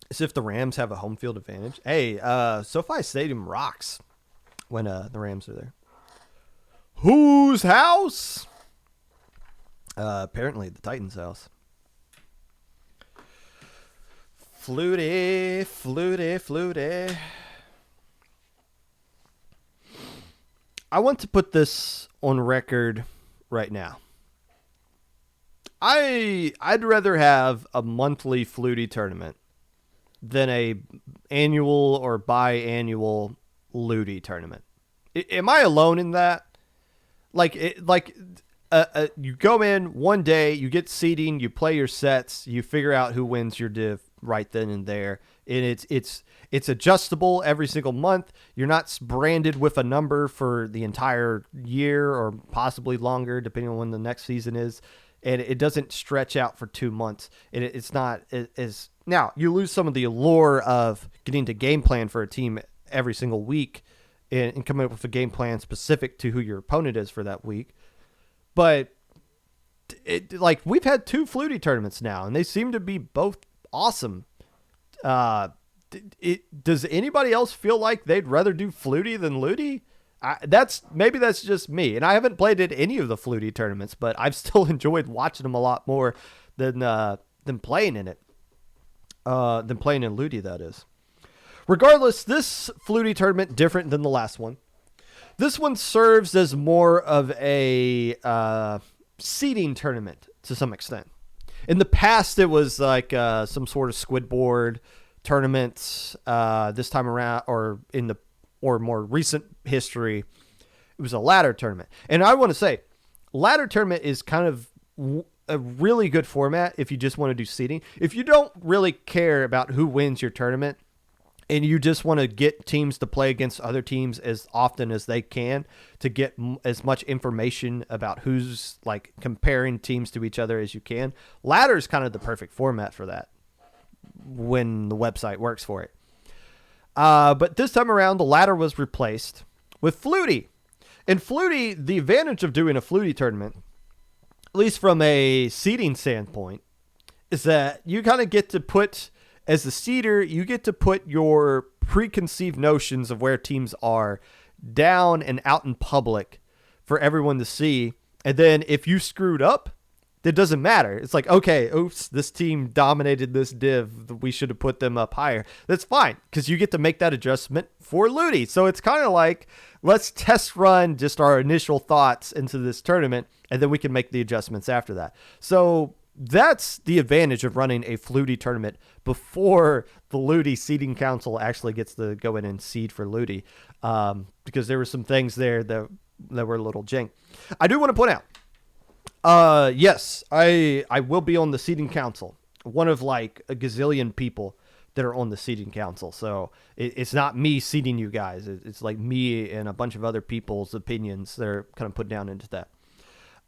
As if the Rams have a home field advantage. Hey, SoFi Stadium rocks when the Rams are there. Whose house? Apparently the Titans' house. FLUTI, FLUTI, FLUTI. I want to put this on record right now. I'd rather have a monthly FLUTI tournament than a annual or biannual LUTI tournament. Am I alone in that? You go in one day, you get seeding, you play your sets, you figure out who wins your div right then and there. And it's adjustable every single month. You're not branded with a number for the entire year or possibly longer, depending on when the next season is. And it doesn't stretch out for 2 months. It's not as now you lose some of the allure of getting to game plan for a team every single week and coming up with a game plan specific to who your opponent is for that week. But we've had 2 FLUTI tournaments now, and they seem to be both awesome. Does anybody else feel like they'd rather do FLUTI than LUTI? Maybe that's just me, and I haven't played at any of the FLUTI tournaments, but I've still enjoyed watching them a lot more than playing in it. Than playing in LUTI, that is. Regardless, this FLUTI tournament different than the last one. This one serves as more of a seeding tournament to some extent. In the past, it was like some sort of Squidboard tournament. This time around, or more recent history, it was a ladder tournament. And I want to say, ladder tournament is kind of a really good format if you just want to do seeding. If you don't really care about who wins your tournament and you just want to get teams to play against other teams as often as they can to get as much information about who's like comparing teams to each other as you can, ladder is kind of the perfect format for that when the website works for it. But this time around, the ladder was replaced with FLUTI. In FLUTI, the advantage of doing a FLUTI tournament, at least from a seeding standpoint, is that you kind of get to put as the seeder, you get to put your preconceived notions of where teams are down and out in public for everyone to see. And then if you screwed up, it doesn't matter. It's like, okay, oops, this team dominated this div. We should have put them up higher. That's fine, because you get to make that adjustment for FLUTI. So it's kind of like, let's test run just our initial thoughts into this tournament, and then we can make the adjustments after that. So that's the advantage of running a FLUTI tournament before the LUTI seeding council actually gets to go in and seed for LUTI, because there were some things there that were a little jank. I do want to point out, yes, I will be on the seeding council. One of like a gazillion people that are on the seeding council. So it's not me seeding you guys. It's like me and a bunch of other people's opinions that are kind of put down into that.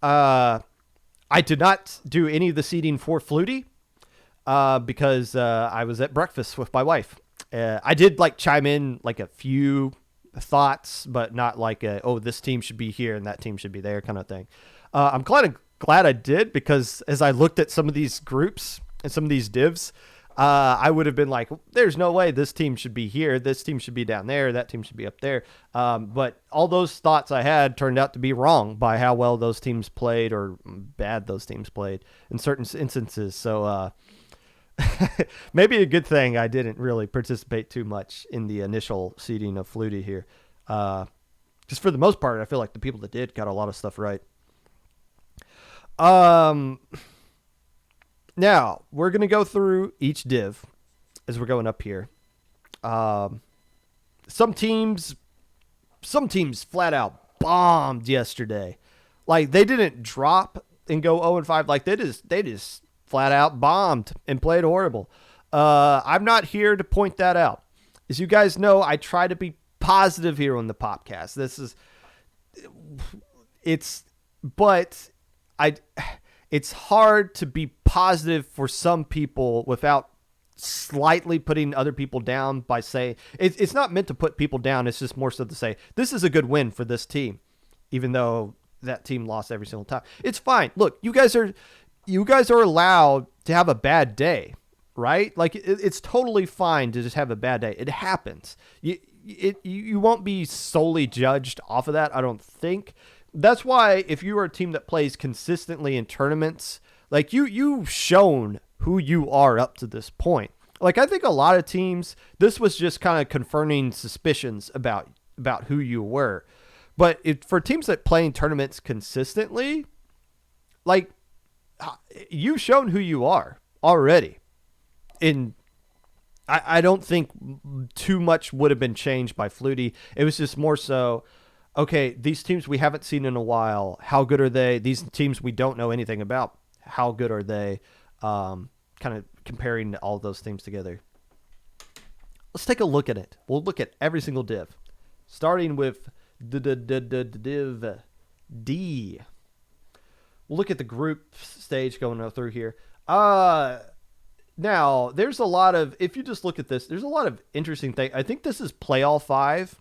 I did not do any of the seeding for FLUTI because I was at breakfast with my wife. I did like chime in like a few thoughts, but not like this team should be here and that team should be there kind of thing. I'm glad I did, because as I looked at some of these groups and some of these divs, I would have been like, there's no way this team should be here. This team should be down there. That team should be up there. But all those thoughts I had turned out to be wrong by how well those teams played or bad those teams played in certain instances. So maybe a good thing I didn't really participate too much in the initial seeding of FLUTI here. Just for the most part, I feel like the people that did got a lot of stuff right. Now we're going to go through each div as we're going up here. Some teams flat out bombed yesterday. Like, they didn't drop and go 0-5. Like, they just flat out bombed and played horrible. I'm not here to point that out. As you guys know, I try to be positive here on the Popcast. It's hard to be positive for some people without slightly putting other people down by saying it's not meant to put people down. It's just more so to say, this is a good win for this team, even though that team lost every single time. It's fine. Look, you guys are allowed to have a bad day, right? Like, it's totally fine to just have a bad day. It happens. You won't be solely judged off of that, I don't think. That's why if you are a team that plays consistently in tournaments, like you've shown who you are up to this point. Like, I think a lot of teams, this was just kind of confirming suspicions about who you were. But for teams that play in tournaments consistently, like, you've shown who you are already. I don't think too much would have been changed by FLUTI. It was just more so, okay, these teams we haven't seen in a while, how good are they? These teams we don't know anything about, how good are they? Kind of comparing all those teams together. Let's take a look at it. We'll look at every single div, starting with div D. We'll look at the group stage going through here. Now, there's a lot of, if you just look at this, there's a lot of interesting things. I think this is play all 5.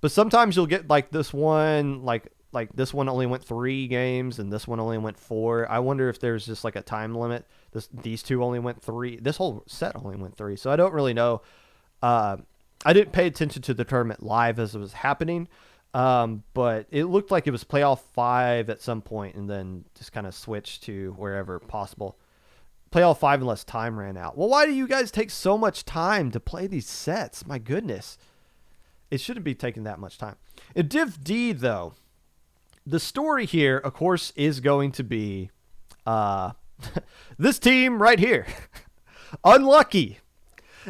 But sometimes you'll get like this one, like this one only went 3 games and this one only went 4. I wonder if there's just like a time limit. These two only went 3. This whole set only went 3. So I don't really know. I didn't pay attention to the tournament live as it was happening. But it looked like it was playoff 5 at some point and then just kind of switched to wherever possible. Playoff 5 unless time ran out. Well, why do you guys take so much time to play these sets? My goodness. It shouldn't be taking that much time. In Div D, though, the story here, of course, is going to be this team right here. Unlucky.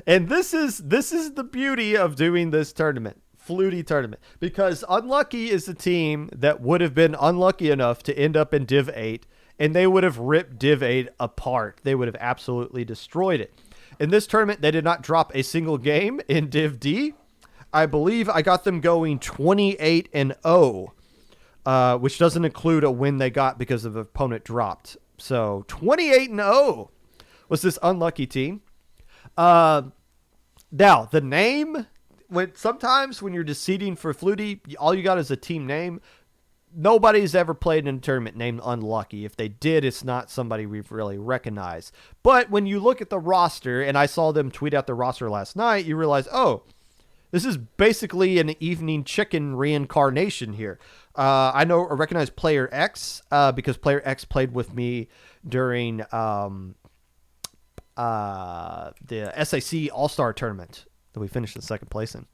And this is the beauty of doing this tournament, FLUTI tournament, because Unlucky is the team that would have been unlucky enough to end up in Div 8, and they would have ripped Div 8 apart. They would have absolutely destroyed it. In this tournament, they did not drop a single game in Div D. I believe I got them going 28-0, which doesn't include a win they got because of an opponent dropped. So 28-0 was this unlucky team. Now, the name, sometimes when you're just seeding for FLUTI, all you got is a team name. nobody's ever played in a tournament named Unlucky. If they did, it's not somebody we've really recognized. But when you look at the roster, and I saw them tweet out the roster last night, you realize, oh, this is basically an Evening Chicken reincarnation here. I recognize Player X because Player X played with me during the SAC All-Star Tournament that we finished in second place in.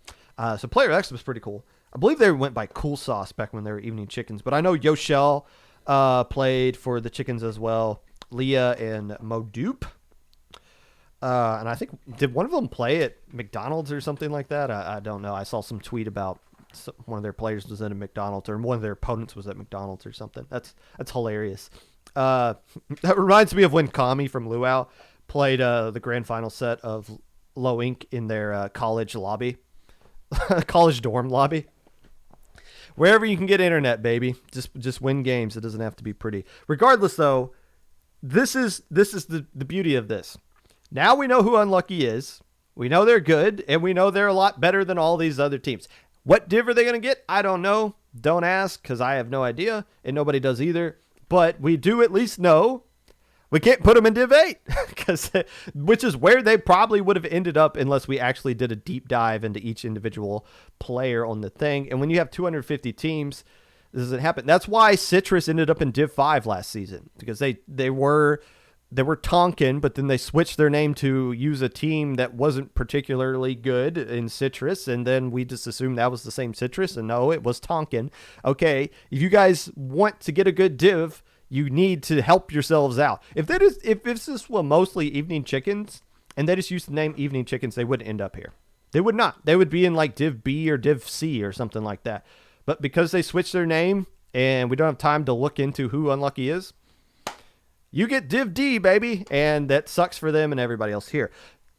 So Player X was pretty cool. I believe they went by Cool Sauce back when they were Evening Chickens, but I know Yoshell played for the Chickens as well. Leah and Modupe. And I think, did one of them play at McDonald's or something like that? I don't know. I saw some tweet about one of their players was at a McDonald's, or one of their opponents was at McDonald's or something. That's hilarious. That reminds me of when Kami from Luau played the grand final set of Low Inc. in their college lobby, college dorm lobby. Wherever you can get internet, baby, just win games. It doesn't have to be pretty. Regardless, though, this is the beauty of this. Now we know who Unlucky is. We know they're good, and we know they're a lot better than all these other teams. What div are they going to get? I don't know. Don't ask, because I have no idea, and nobody does either. But we do at least know we can't put them in Div 8, which is where they probably would have ended up unless we actually did a deep dive into each individual player on the thing. And when you have 250 teams, this doesn't happen. That's why Citrus ended up in Div 5 last season, because they were Tonkin, but then they switched their name to use a team that wasn't particularly good in Citrus, and then we just assumed that was the same Citrus, and no, it was Tonkin. Okay, if you guys want to get a good div, you need to help yourselves out. If this were mostly Evening Chickens, and they just used the name Evening Chickens, they wouldn't end up here. They would not. They would be in like Div B or Div C or something like that. But because they switched their name, and we don't have time to look into who Unlucky is, you get Div D, baby, and that sucks for them and everybody else here.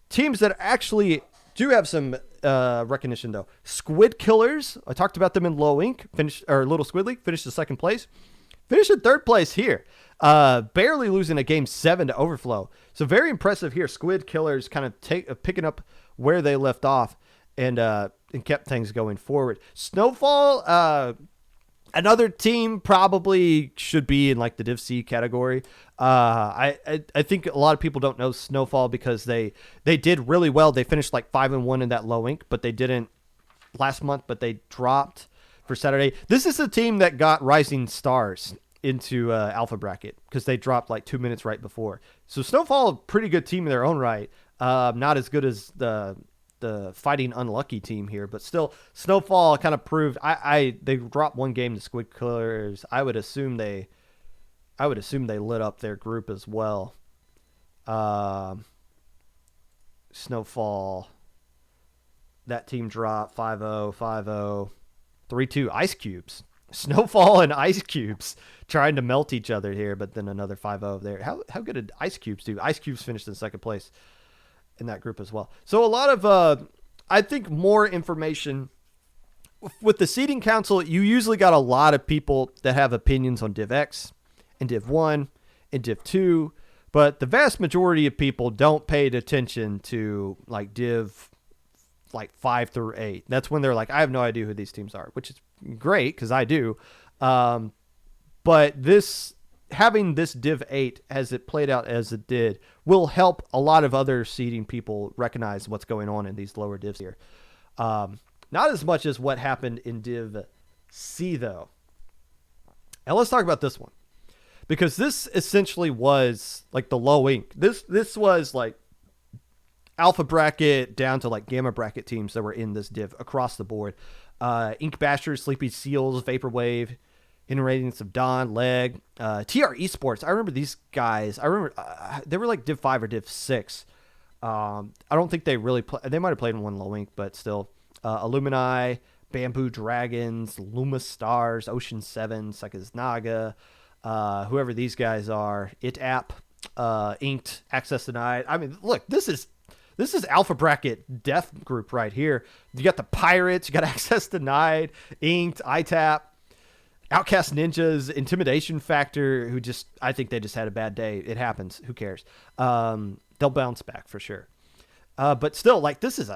Teams that actually do have some recognition, though. Squid Killers, I talked about them in Low Inc. Little Squid League, finished in second place. Finished in third place here. Barely losing a game 7 to Overflow. So very impressive here. Squid Killers kind of picking up where they left off and kept things going forward. Snowfall, another team probably should be in like the Div C category. I think a lot of people don't know Snowfall because they did really well. They finished like 5-1 in that Low Inc, but they didn't last month, but they dropped for Saturday. This is the team that got Rising Stars into Alpha Bracket because they dropped like 2 minutes right before. So Snowfall, a pretty good team in their own right. Not as good as the Fighting Unlucky team here, but still Snowfall kind of proved they dropped one game to Squid Killers. I would assume they lit up their group as well. Snowfall, that team dropped 5-0, 5-0, 3-2. Ice Cubes. Snowfall and Ice Cubes trying to melt each other here, but then another 5-0 there. How good did Ice Cubes do? Ice Cubes finished in second place in that group as well. So a lot of, I think, more information. With the seeding council, you usually got a lot of people that have opinions on Div X and Div 1 and Div 2, but the vast majority of people don't pay attention to like Div like 5 through 8. That's when they're like, I have no idea who these teams are, which is great because I do. But having this Div 8 as it played out as it did will help a lot of other seeding people recognize what's going on in these lower divs here. Not as much as what happened in Div C, though. And let's talk about this one, because this essentially was like the Low Inc. This was like Alpha Bracket down to like Gamma Bracket teams that were in this div across the board. Ink Bashers, Sleepy Seals, Vaporwave, Inner Radiance of Dawn, Leg, TR Esports. I remember these guys. I remember they were like Div 5 or Div 6. I don't think they really they might have played in one Low Inc, but still. Illumini, Bamboo Dragons, Luma Stars, Ocean 7, Sekas Naga, whoever these guys are, ItApp, Inked, Access Denied. I mean, look, this is Alpha Bracket Death Group right here. You got the Pirates, you got Access Denied, Inked, ITAP, Outcast Ninjas, Intimidation Factor, I think they just had a bad day. It happens. Who cares? They'll bounce back for sure. But still, like, this is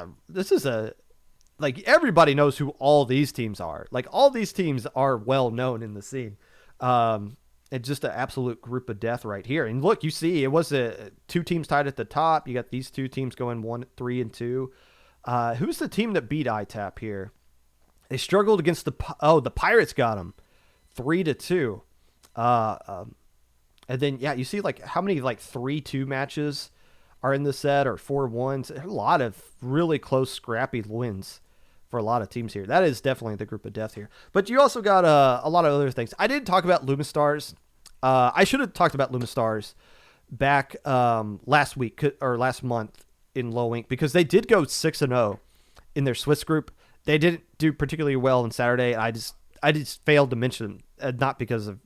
a like everybody knows who all these teams are. Like all these teams are well known in the scene. It's just an absolute group of death right here. And look, you see, it was two teams tied at the top. You got these two teams going 1-3-2. Who's the team that beat ITAP here? They struggled against the Pirates got them 3-2. And then, yeah, you see like how many like 3-2 matches are in the set or 4-1s. A lot of really close, scrappy wins for a lot of teams here. That is definitely the group of death here. But you also got a lot of other things. I didn't talk about Lumistars. I should have talked about Lumistars back last week or last month in Low Ink because they did go 6-0 in their Swiss group. They didn't do particularly well on Saturday. I just failed to mention them, not because of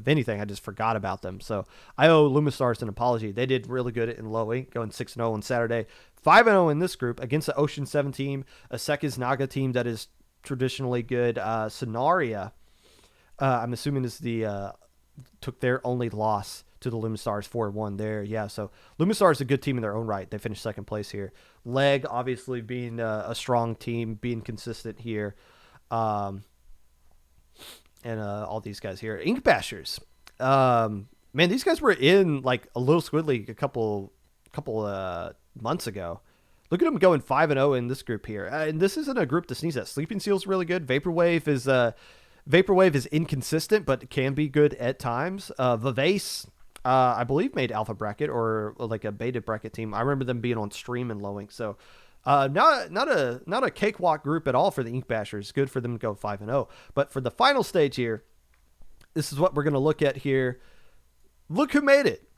anything. I just forgot about them. So I owe Lumistars an apology. They did really good in Low Ink, going 6-0 on Saturday. 5-0 in this group against the Ocean 7 team, a Sekis Naga team that is traditionally good. Sonaria, I'm assuming is took their only loss to the Lumistars 4-1 there. Yeah, so Lumistars is a good team in their own right. They finished second place here. Leg, obviously, being a strong team, being consistent here. And all these guys here. Ink Bashers. Man, these guys were in like a little Squid League a couple months ago. Look at them going 5-0 in this group here. And this isn't a group to sneeze at. Sleeping Seal's really good. Vaporwave is inconsistent, but can be good at times. Vivace, I believe, made Alpha Bracket or like a beta bracket team. I remember them being on stream and Low Ink. So not a cakewalk group at all for the Ink Bashers. Good for them to go 5-0. But for the final stage here, this is what we're going to look at here. Look who made it.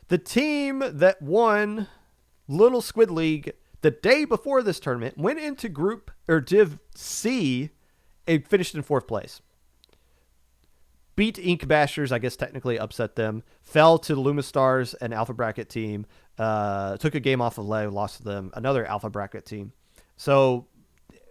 The team that won Little Squid League the day before this tournament went into Group or Div C and finished in 4th place. Beat Ink Bashers, I guess technically upset them. Fell to the Lumistars, an Alpha Bracket team. Took a game off of Lay, lost to them. Another Alpha Bracket team. So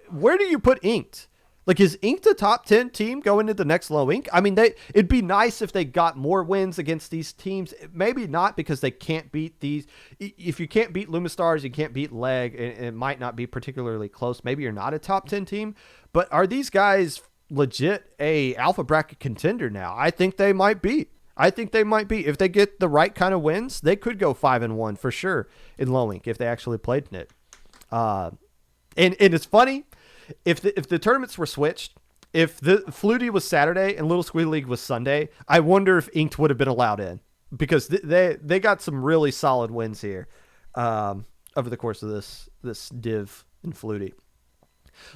where do you put Inked? Like, is Inked a top 10 team going into the next Low Ink? I mean, it'd be nice if they got more wins against these teams. Maybe not because they can't beat these. If you can't beat Lumistars, you can't beat Leg, and it might not be particularly close. Maybe you're not a top 10 team. But are these guys legit a Alpha Bracket contender now? I think they might be. If they get the right kind of wins, they could go 5-1 for sure in Low Ink if they actually played in it. And it's funny, if the tournaments were switched, if the FLUTI was Saturday and Little Squid League was Sunday, I wonder if Inked would have been allowed in because they got some really solid wins here over the course of this div in FLUTI.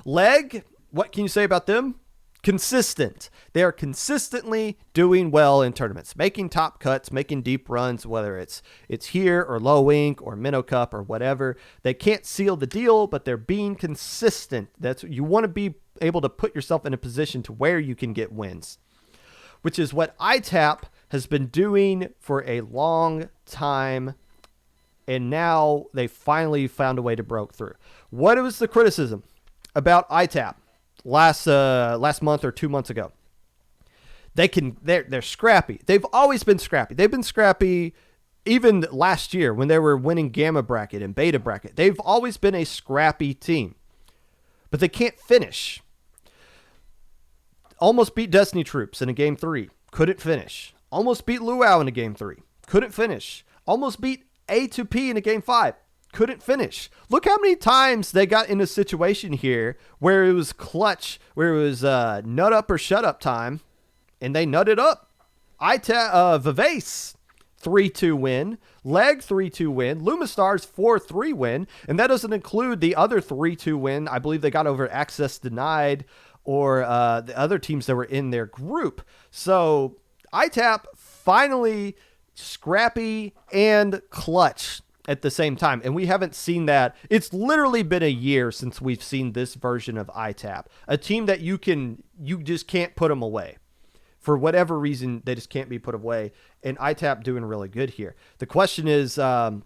Leg, what can you say about them? Consistent. They are consistently doing well in tournaments, making top cuts, making deep runs, whether it's here or Low Ink or Minnow Cup or whatever. They can't seal the deal, but they're being consistent. That's you want to be able to put yourself in a position to where you can get wins, which is what ITAP has been doing for a long time. And now they finally found a way to break through. What was the criticism about ITAP last month or 2 months ago? They're scrappy. They've always been scrappy. They've been scrappy even last year when they were winning Gamma Bracket and Beta Bracket. They've always been a scrappy team, but they can't finish. Almost beat Destiny Troops in a game 3. Couldn't finish. Almost beat Luau in a game 3. Couldn't finish. Almost beat A2P in a game 5. Couldn't finish. Look how many times they got in a situation here where it was clutch, where it was nut up or shut up time, and they nutted up. Vivace 3-2 win, Leg 3-2 win, Lumistars 4-3 win, and that doesn't include the other 3-2 win. I believe they got over Access Denied or the other teams that were in their group. So ITAP finally scrappy and clutch at the same time. And we haven't seen that. It's literally been a year since we've seen this version of ITAP, a team that you just can't put them away. For whatever reason, they just can't be put away. And ITAP doing really good here. The question is, yes,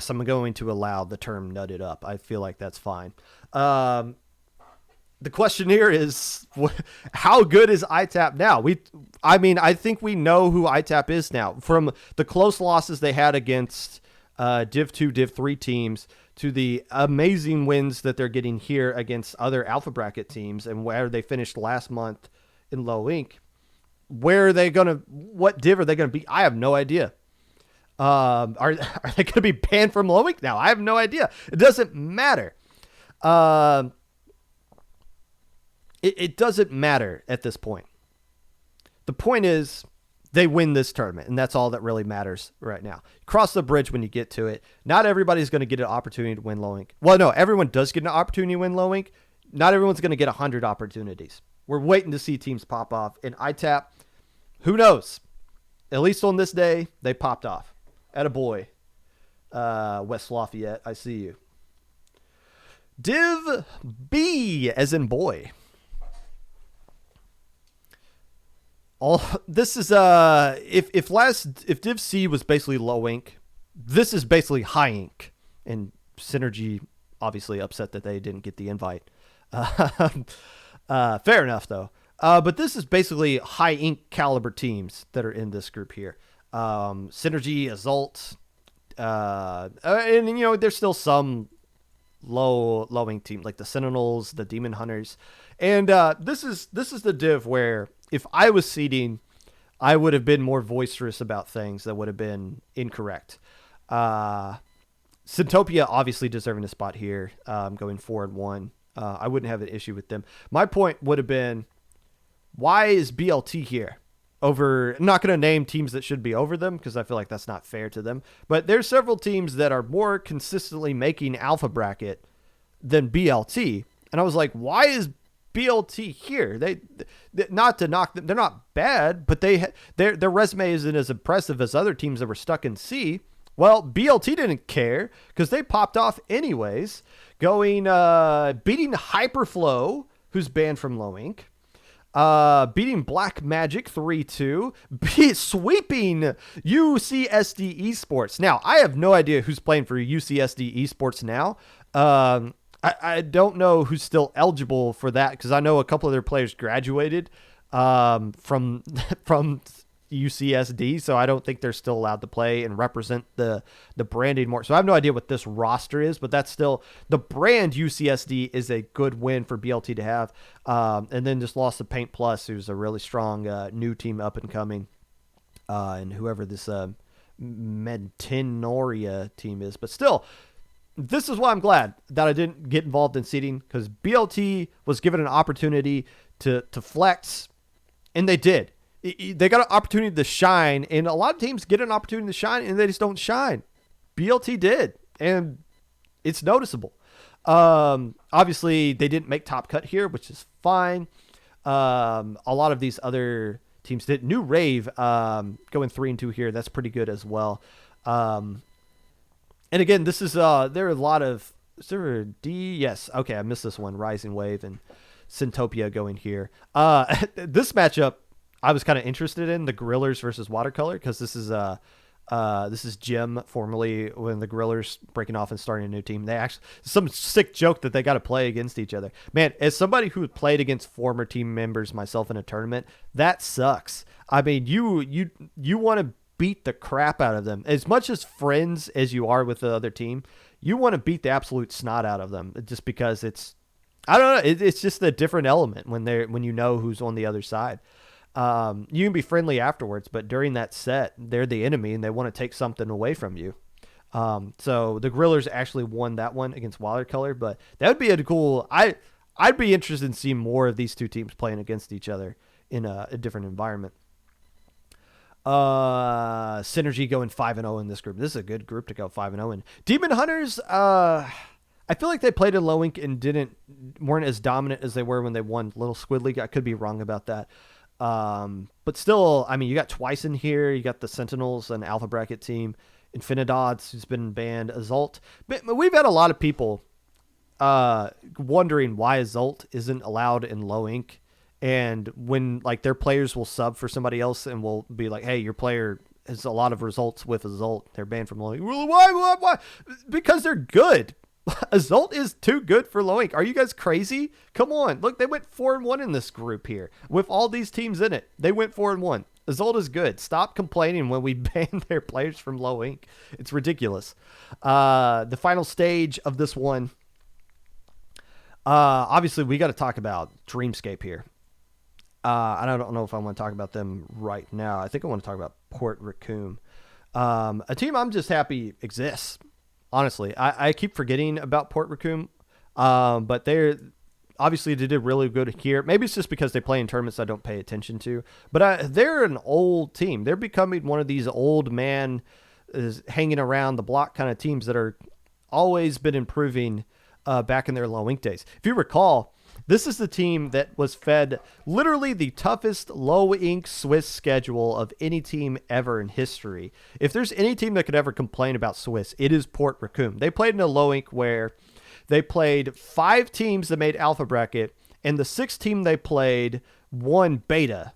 I'm going to allow the term nutted up. I feel like that's fine. The question here is, how good is ITAP now? I think we know who ITAP is now. From the close losses they had against Div 2, Div 3 teams to the amazing wins that they're getting here against other alpha bracket teams and where they finished last month in low ink. Where are they going to, what div are they going to be? I have no idea. Are they going to be banned from low ink now? I have no idea. It doesn't matter. It doesn't matter at this point. The point is they win this tournament, and that's all that really matters right now. Cross the bridge when you get to it. Not everybody's going to get an opportunity to win low ink. Well, no, everyone does get an opportunity to win low ink. Not everyone's going to get 100 opportunities. We're waiting to see teams pop off. In ITAP, who knows? At least on this day, they popped off. Attaboy. West Lafayette, I see you. Div B, as in boy. All this is if Div C was basically low ink, this is basically high ink. And Synergy obviously upset that they didn't get the invite. Fair enough though. But this is basically high ink caliber teams that are in this group here. Synergy, Assault, and you know there's still some low ink team like the Sentinels, the Demon Hunters, and this is the div where if I was seeding, I would have been more boisterous about things that would have been incorrect. Syntopia obviously deserving a spot here, going 4-1. I wouldn't have an issue with them. My point would have been, why is BLT here? Over, I'm not going to name teams that should be over them because I feel like that's not fair to them. But there's several teams that are more consistently making alpha bracket than BLT. And I was like, why is BLT here? They not to knock them, they're not bad, but their resume isn't as impressive as other teams that were stuck in C. Well, BLT didn't care because they popped off anyways, going beating Hyperflow, who's banned from low ink. Beating Black Magic 3-2, sweeping UCSD Esports. Now, I have no idea who's playing for UCSD Esports now. I don't know who's still eligible for that because I know a couple of their players graduated from UCSD, so I don't think they're still allowed to play and represent the brand anymore. So I have no idea what this roster is, but that's still the brand. UCSD is a good win for BLT to have, and then just lost to Paint Plus, who's a really strong new team up and coming, and whoever this Medtenoria team is. But still, this is why I'm glad that I didn't get involved in seeding, because BLT was given an opportunity to flex, and they did. They got an opportunity to shine, and a lot of teams get an opportunity to shine, and they just don't shine. BLT did, and it's noticeable. Obviously, they didn't make top cut here, which is fine. A lot of these other teams did. New Rave going 3-2 here. That's pretty good as well. And again, this is there are a lot of. Is there a D? Yes. Okay, I missed this one. Rising Wave and Syntopia going here. This matchup I was kind of interested in, the Gorillers versus Watercolor, because this is Jim, formerly when the Gorillers breaking off and starting a new team. They actually, some sick joke that they got to play against each other. Man, as somebody who played against former team members myself in a tournament, that sucks. I mean, you want to beat the crap out of them. As much as friends as you are with the other team, you want to beat the absolute snot out of them, just because it's, I don't know, it's just a different element when you know who's on the other side. You can be friendly afterwards, but during that set, they're the enemy and they want to take something away from you. So the Gorillers actually won that one against Watercolor, but that would be a cool, I'd be interested in seeing more of these two teams playing against each other in a different environment. Synergy going 5-0 in this group. This is a good group to go 5-0 in. Demon Hunters, I feel like they played in low ink and weren't as dominant as they were when they won Little Squid League. I could be wrong about that. But still, I mean, you got Twice in here. You got the Sentinels, an alpha bracket team. Infinidots, who's been banned. Assault. But we've had a lot of people wondering why Assault isn't allowed in low ink. And when like their players will sub for somebody else and will be like, hey, your player has a lot of results with Assault, they're banned from low ink. Well, why? Because they're good. Assault is too good for low ink. Are you guys crazy? Come on. Look, they went 4-1 in this group here with all these teams in it. They went 4-1. As old as good. Stop complaining when we ban their players from low ink. It's ridiculous. The final stage of this one. Obviously, we got to talk about Dreamscape here. I don't know if I want to talk about them right now. I think I want to talk about Port Raccoon. A team I'm just happy exists. Honestly, I keep forgetting about Port Raccoon, but they did really good here. Maybe it's just because they play in tournaments I don't pay attention to. But they're an old team. They're becoming one of these old man hanging around the block kind of teams that are always been improving back in their low ink days. If you recall, this is the team that was fed literally the toughest low ink Swiss schedule of any team ever in history. If there's any team that could ever complain about Swiss, it is Port Raccoon. They played in a low ink where they played 5 teams that made alpha bracket, and the 6th team they played won beta.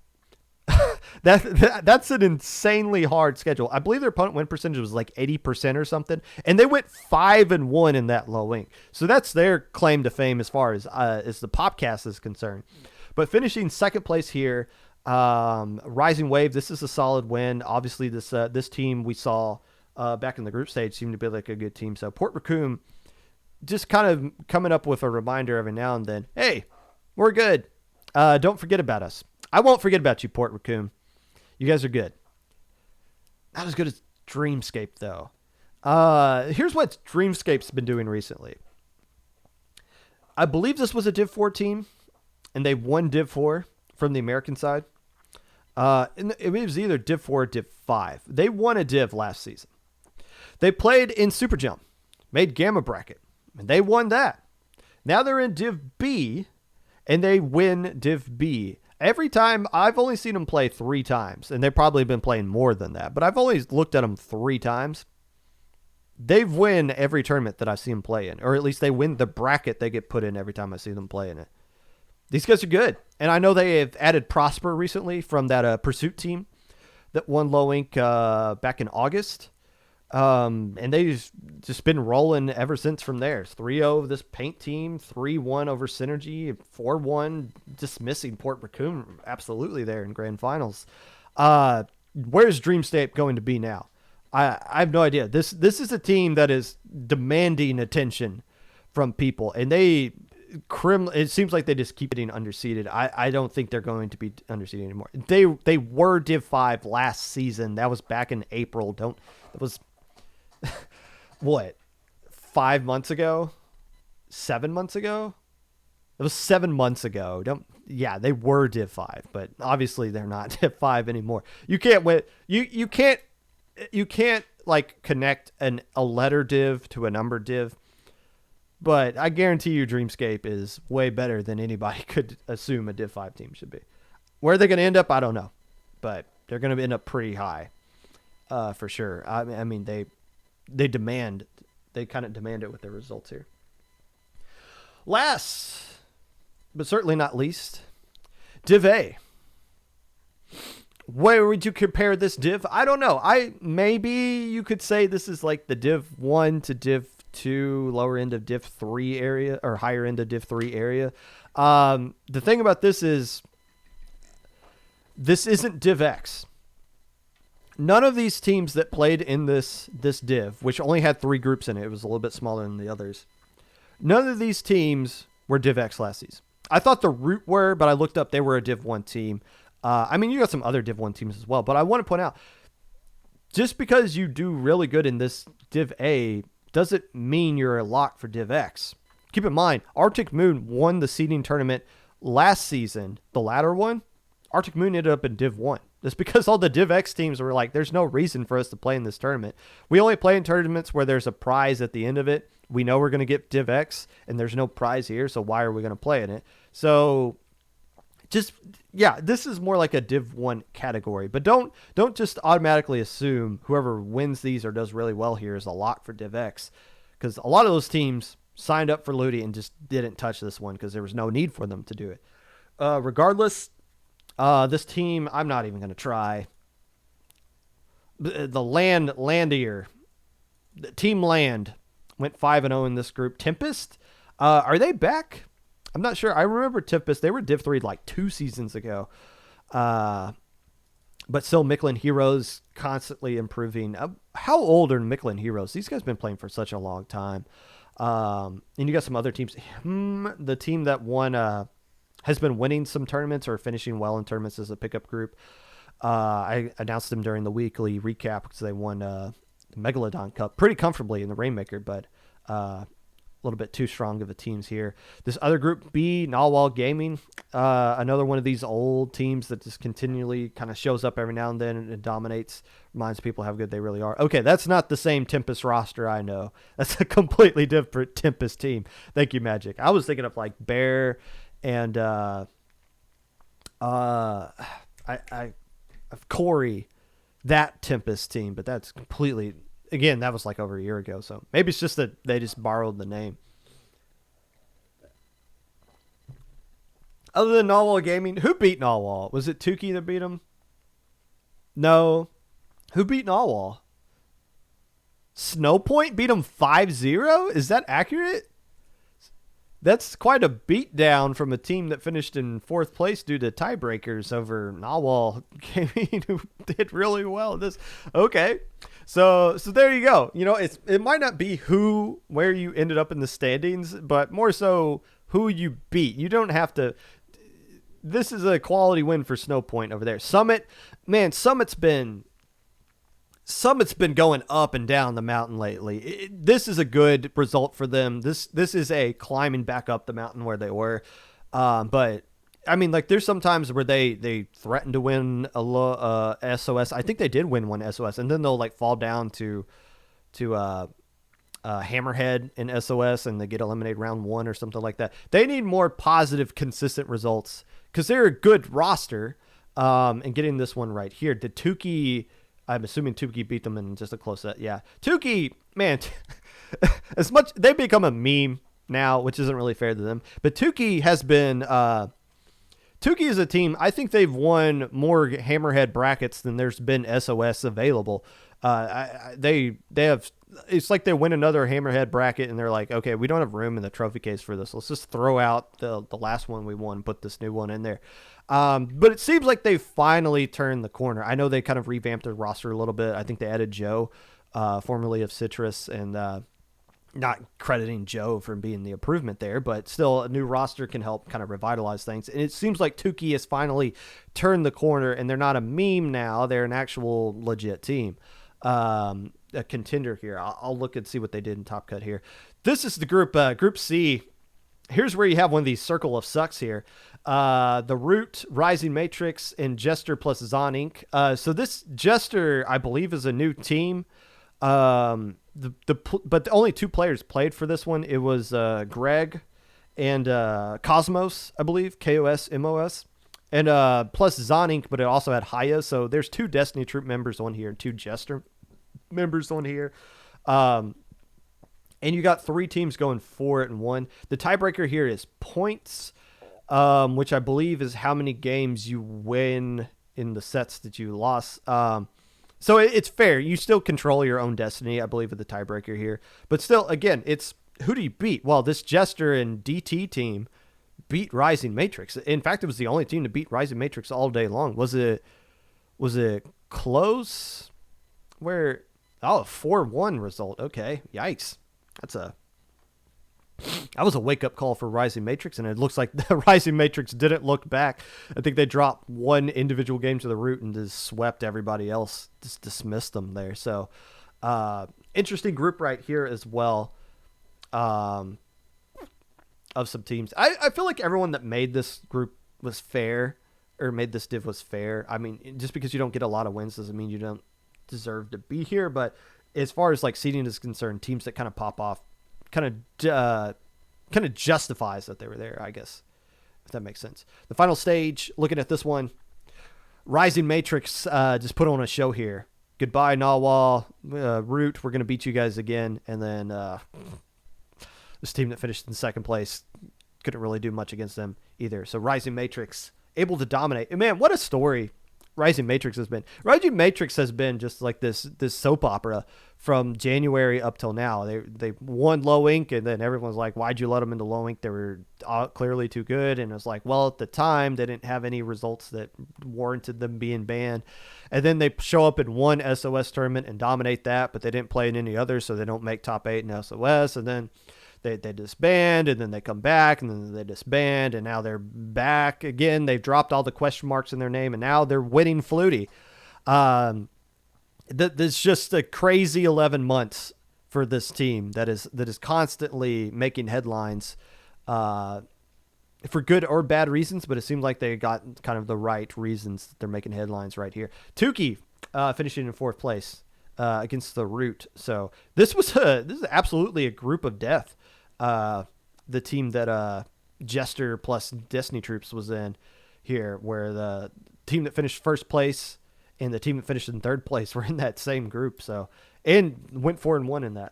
That's an insanely hard schedule. I believe their opponent win percentage was like 80% or something, and they went 5-1 in that low ink. So that's their claim to fame as far as the Popcast is concerned. But finishing second place here, Rising Wave. This is a solid win. Obviously, this team we saw back in the group stage seemed to be like a good team. So Port Raccoon just kind of coming up with a reminder every now and then. Hey, we're good. Don't forget about us. I won't forget about you, Port Raccoon. You guys are good. Not as good as Dreamscape, though. Here's what Dreamscape's been doing recently. I believe this was a Div 4 team, and they won Div 4 from the American side. And it was either Div 4 or Div 5. They won a Div last season. They played in Super Jump, made Gamma Bracket, and they won that. Now they're in Div B, and they win Div B. Every time, I've only seen them play 3 times, and they've probably been playing more than that, but I've only looked at them 3 times. They've win every tournament that I've seen them play in, or at least they win the bracket they get put in every time I see them play in it. These guys are good, and I know they have added Prosper recently from that Pursuit team that won low ink back in August. And they've just been rolling ever since from there. 3-0 this paint team, 3-1 over Synergy, 4-1 dismissing Port Raccoon absolutely there in grand finals. Where's Dreamscape going to be now? I have no idea. This is a team that is demanding attention from people, and it seems like they just keep getting underseeded. I don't think they're going to be underseeded anymore. They were Div 5 last season. That was back in April. It was what, 5 months ago? 7 months ago? It was 7 months ago. They were Div 5, but obviously they're not Div 5 anymore. You can't win. You can't like connect a letter div to a number div. But I guarantee you Dreamscape is way better than anybody could assume a Div 5 team should be. Where they're going to end up, I don't know. But they're going to end up pretty high for sure. I mean, they kind of demand it with their results here. Last, but certainly not least, Div A. Where would you compare this div? I don't know. Maybe you could say this is like the Div 1 to Div 2, lower end of Div 3 area, or higher end of Div 3 area. The thing about this is, this isn't Div X. None of these teams that played in this div, which only had 3 groups in it, it was a little bit smaller than the others. None of these teams were Div X last season. I thought the Root were, but I looked up, they were a Div 1 team. I mean, you got some other Div 1 teams as well, but I want to point out, just because you do really good in this Div A doesn't mean you're a lock for Div X. Keep in mind, Arctic Moon won the seeding tournament last season, the latter one. Arctic Moon ended up in Div 1. That's because all the Div X teams were like, there's no reason for us to play in this tournament. We only play in tournaments where there's a prize at the end of it. We know we're going to get Div X, and there's no prize here, so why are we going to play in it? So this is more like a Div 1 category, but don't just automatically assume whoever wins these or does really well here is a lock for Div X, because a lot of those teams signed up for FLUTI and just didn't touch this one because there was no need for them to do it. Regardless, this team, I'm not even going to try. The Landier, the Team Land went 5-0 in this group. Tempest, are they back? I'm not sure. I remember Tempest. They were Div 3 like 2 seasons ago. But still, Michelin Heroes constantly improving. How old are Michelin Heroes? These guys have been playing for such a long time. And you got some other teams. The team that won has been winning some tournaments or finishing well in tournaments as a pickup group. I announced them during the weekly recap because they won the Megalodon Cup pretty comfortably in the Rainmaker, but a little bit too strong of a teams here. This other group B, Narwhal Gaming, another one of these old teams that just continually kind of shows up every now and then and dominates, reminds people how good they really are. Okay, that's not the same Tempest roster I know. That's a completely different Tempest team. Thank you, Magic. I was thinking of like Bear and of Corey, that Tempest team, but that's completely, again, that was like over a year ago, so maybe it's just that they just borrowed the name. Other than Narwhal Gaming, who beat Narwhal? Was it Tukey that beat him? No. Who beat Narwhal? Snowpoint beat him 5-0? Is that accurate? That's quite a beatdown from a team that finished in fourth place due to tiebreakers over Narwhal Gaming, who did really well. Okay, so there you go. You know, it might not be where you ended up in the standings, but more so who you beat. You don't have to. This is a quality win for Snowpoint over there. Summit, man, Summit's been going up and down the mountain lately. This is a good result for them. This is a climbing back up the mountain where they were. But I mean, like, there's some times where they threaten to win a SOS. I think they did win one SOS, and then they'll like fall down to Hammerhead in SOS, and they get eliminated round one or something like that. They need more positive, consistent results because they're a good roster. And getting this one right here, did Tukey? I'm assuming Tukey beat them in just a close set. Yeah. Tukey, man, as much they become a meme now, which isn't really fair to them. But Tukey has been Tukey is a team. I think they've won more Hammerhead brackets than there's been SOS available. They have. It's like they win another Hammerhead bracket and they're like, okay, we don't have room in the trophy case for this. Let's just throw out the last one we won, put this new one in there. But it seems like they finally turned the corner. I know they kind of revamped their roster a little bit. I think they added Joe, formerly of Citrus, and not crediting Joe for being the improvement there, but still a new roster can help kind of revitalize things. And it seems like Tukey has finally turned the corner and they're not a meme now. They're an actual legit team. A contender here. I'll look and see what they did in Top Cut here. This is the group C. Here's where you have one of these circle of sucks here. The Root, Rising Matrix, and Jester plus Zon Inc. So this Jester, I believe, is a new team. But the only two players played for this one. It was Greg and Cosmos, I believe, KOSMOS, and plus Zon Inc. But it also had Haya. So there's two Destiny Troop members on here and two Jester members on here. And you got three teams going 4-1. The tiebreaker here is points, which I believe is how many games you win in the sets that you lost. So it's fair. You still control your own destiny, I believe, with the tiebreaker here. But still, again, it's who do you beat? Well, this Jester and DT team beat Rising Matrix. In fact, it was the only team to beat Rising Matrix all day long. Was it close? Where? Oh, 4-1 result. Okay, yikes. That was a wake-up call for Rising Matrix, and it looks like the Rising Matrix didn't look back. I think they dropped one individual game to the Root and just swept everybody else, just dismissed them there. So, interesting group right here as well, of some teams. I feel like everyone that made this group was fair, or made this div was fair. I mean, just because you don't get a lot of wins doesn't mean you don't deserve to be here, but as far as like seeding is concerned, teams that kind of pop off kind of justifies that they were there, I guess, if that makes sense. The final stage, looking at this one, Rising Matrix just put on a show here. Goodbye, Narwhal, Root, we're going to beat you guys again. And then this team that finished in second place couldn't really do much against them either. So Rising Matrix able to dominate. And man, what a story Rising Matrix has been. Rising Matrix has been just like this soap opera from January up till now. They won low ink, and then everyone's like, why'd you let them into low ink? They were clearly too good. And it was like, well, at the time, they didn't have any results that warranted them being banned. And then they show up in one SOS tournament and dominate that, but they didn't play in any others, so they don't make top 8 in SOS. And then they disband, and then they come back, and then they disband, and now they're back again. They've dropped all the question marks in their name, and now they're winning FLUTI. There's just a crazy 11 months for this team that is constantly making headlines for good or bad reasons, but it seems like they got kind of the right reasons that they're making headlines right here. Tukey finishing in 4th place against the Root. So this is absolutely a group of death. The team that Jester plus Destiny Troops was in here, where the team that finished 1st place and the team that finished in 3rd place were in that same group. So, and went 4-1 in that.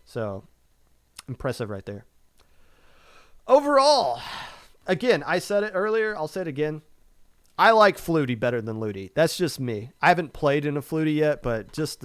So impressive right there. Overall, again, I said it earlier, I'll say it again. I like FLUTI better than LUTI. That's just me. I haven't played in a FLUTI yet, but just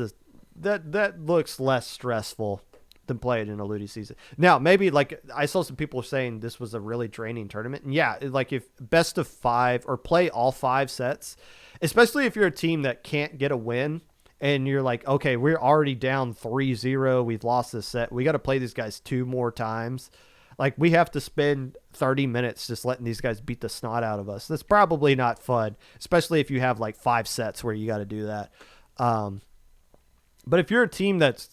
that looks less stressful than playing in a LUTI season. Now, maybe like I saw some people saying this was a really draining tournament. And yeah, like if best of 5 or play all 5 sets, especially if you're a team that can't get a win and you're like, okay, we're already down 3-0. We've lost this set. We got to play these guys 2 more times. Like we have to spend 30 minutes just letting these guys beat the snot out of us. That's probably not fun, especially if you have like 5 sets where you got to do that. But if you're a team that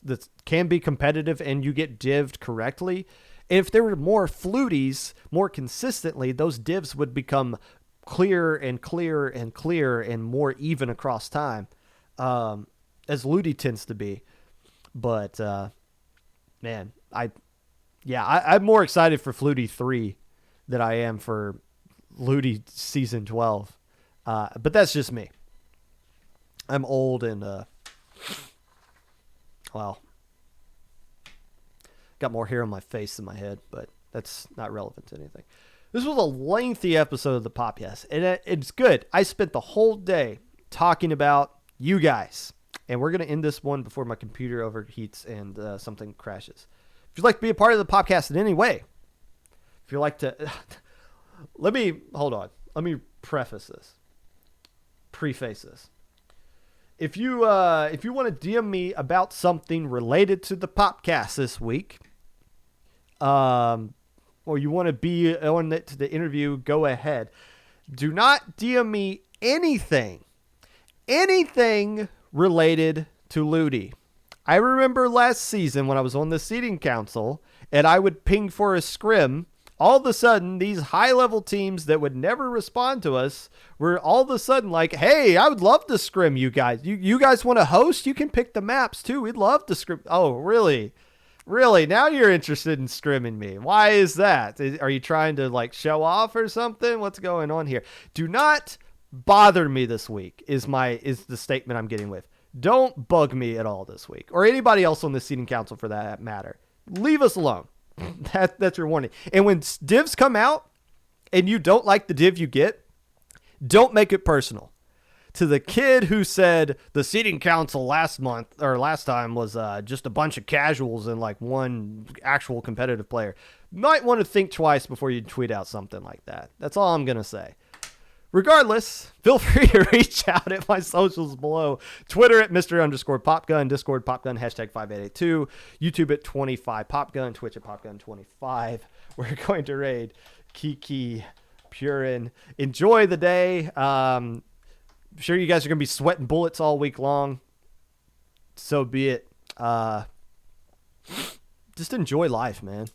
can be competitive and you get dived correctly, if there were more FLUTIs more consistently, those divs would become clearer and clearer and clearer and more even across time, as LUTI tends to be. But man, I'm more excited for FLUTI 3 than I am for LUTI Season 12. But that's just me. I'm old and well, got more hair on my face than my head, but that's not relevant to anything. This was a lengthy episode of the Popcast, and it's good. I spent the whole day talking about you guys, and we're going to end this one before my computer overheats and something crashes. If you'd like to be a part of the Popcast in any way, if you'd like to, let me preface this. If you want to DM me about something related to the Popcast this week, or you want to be on it to the interview, go ahead. Do not DM me anything related to LUTI. I remember last season when I was on the seating council and I would ping for a scrim. All of a sudden, these high-level teams that would never respond to us were all of a sudden like, hey, I would love to scrim you guys. You guys want to host? You can pick the maps, too. We'd love to scrim. Oh, really? Really? Now you're interested in scrimming me. Why is that? Are you trying to, like, show off or something? What's going on here? Do not bother me this week is the statement I'm getting with. Don't bug me at all this week. Or anybody else on the seating council for that matter. Leave us alone. That's your warning. And when divs come out and you don't like the div you get, don't make it personal. To the kid who said the seating council last time was just a bunch of casuals and like one actual competitive player, might want to think twice before you tweet out something like that. That's all I'm going to say. Regardless, feel free to reach out at my socials below. Twitter at Mr_Popgun, Discord Popgun, #5882, YouTube at 25Popgun, Twitch at Popgun25. We're going to raid Kiki Purin. Enjoy the day. I'm sure you guys are going to be sweating bullets all week long. So be it. Just enjoy life, man.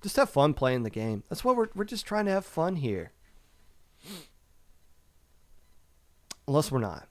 Just have fun playing the game. That's what we're just trying to have fun here. Unless we're not.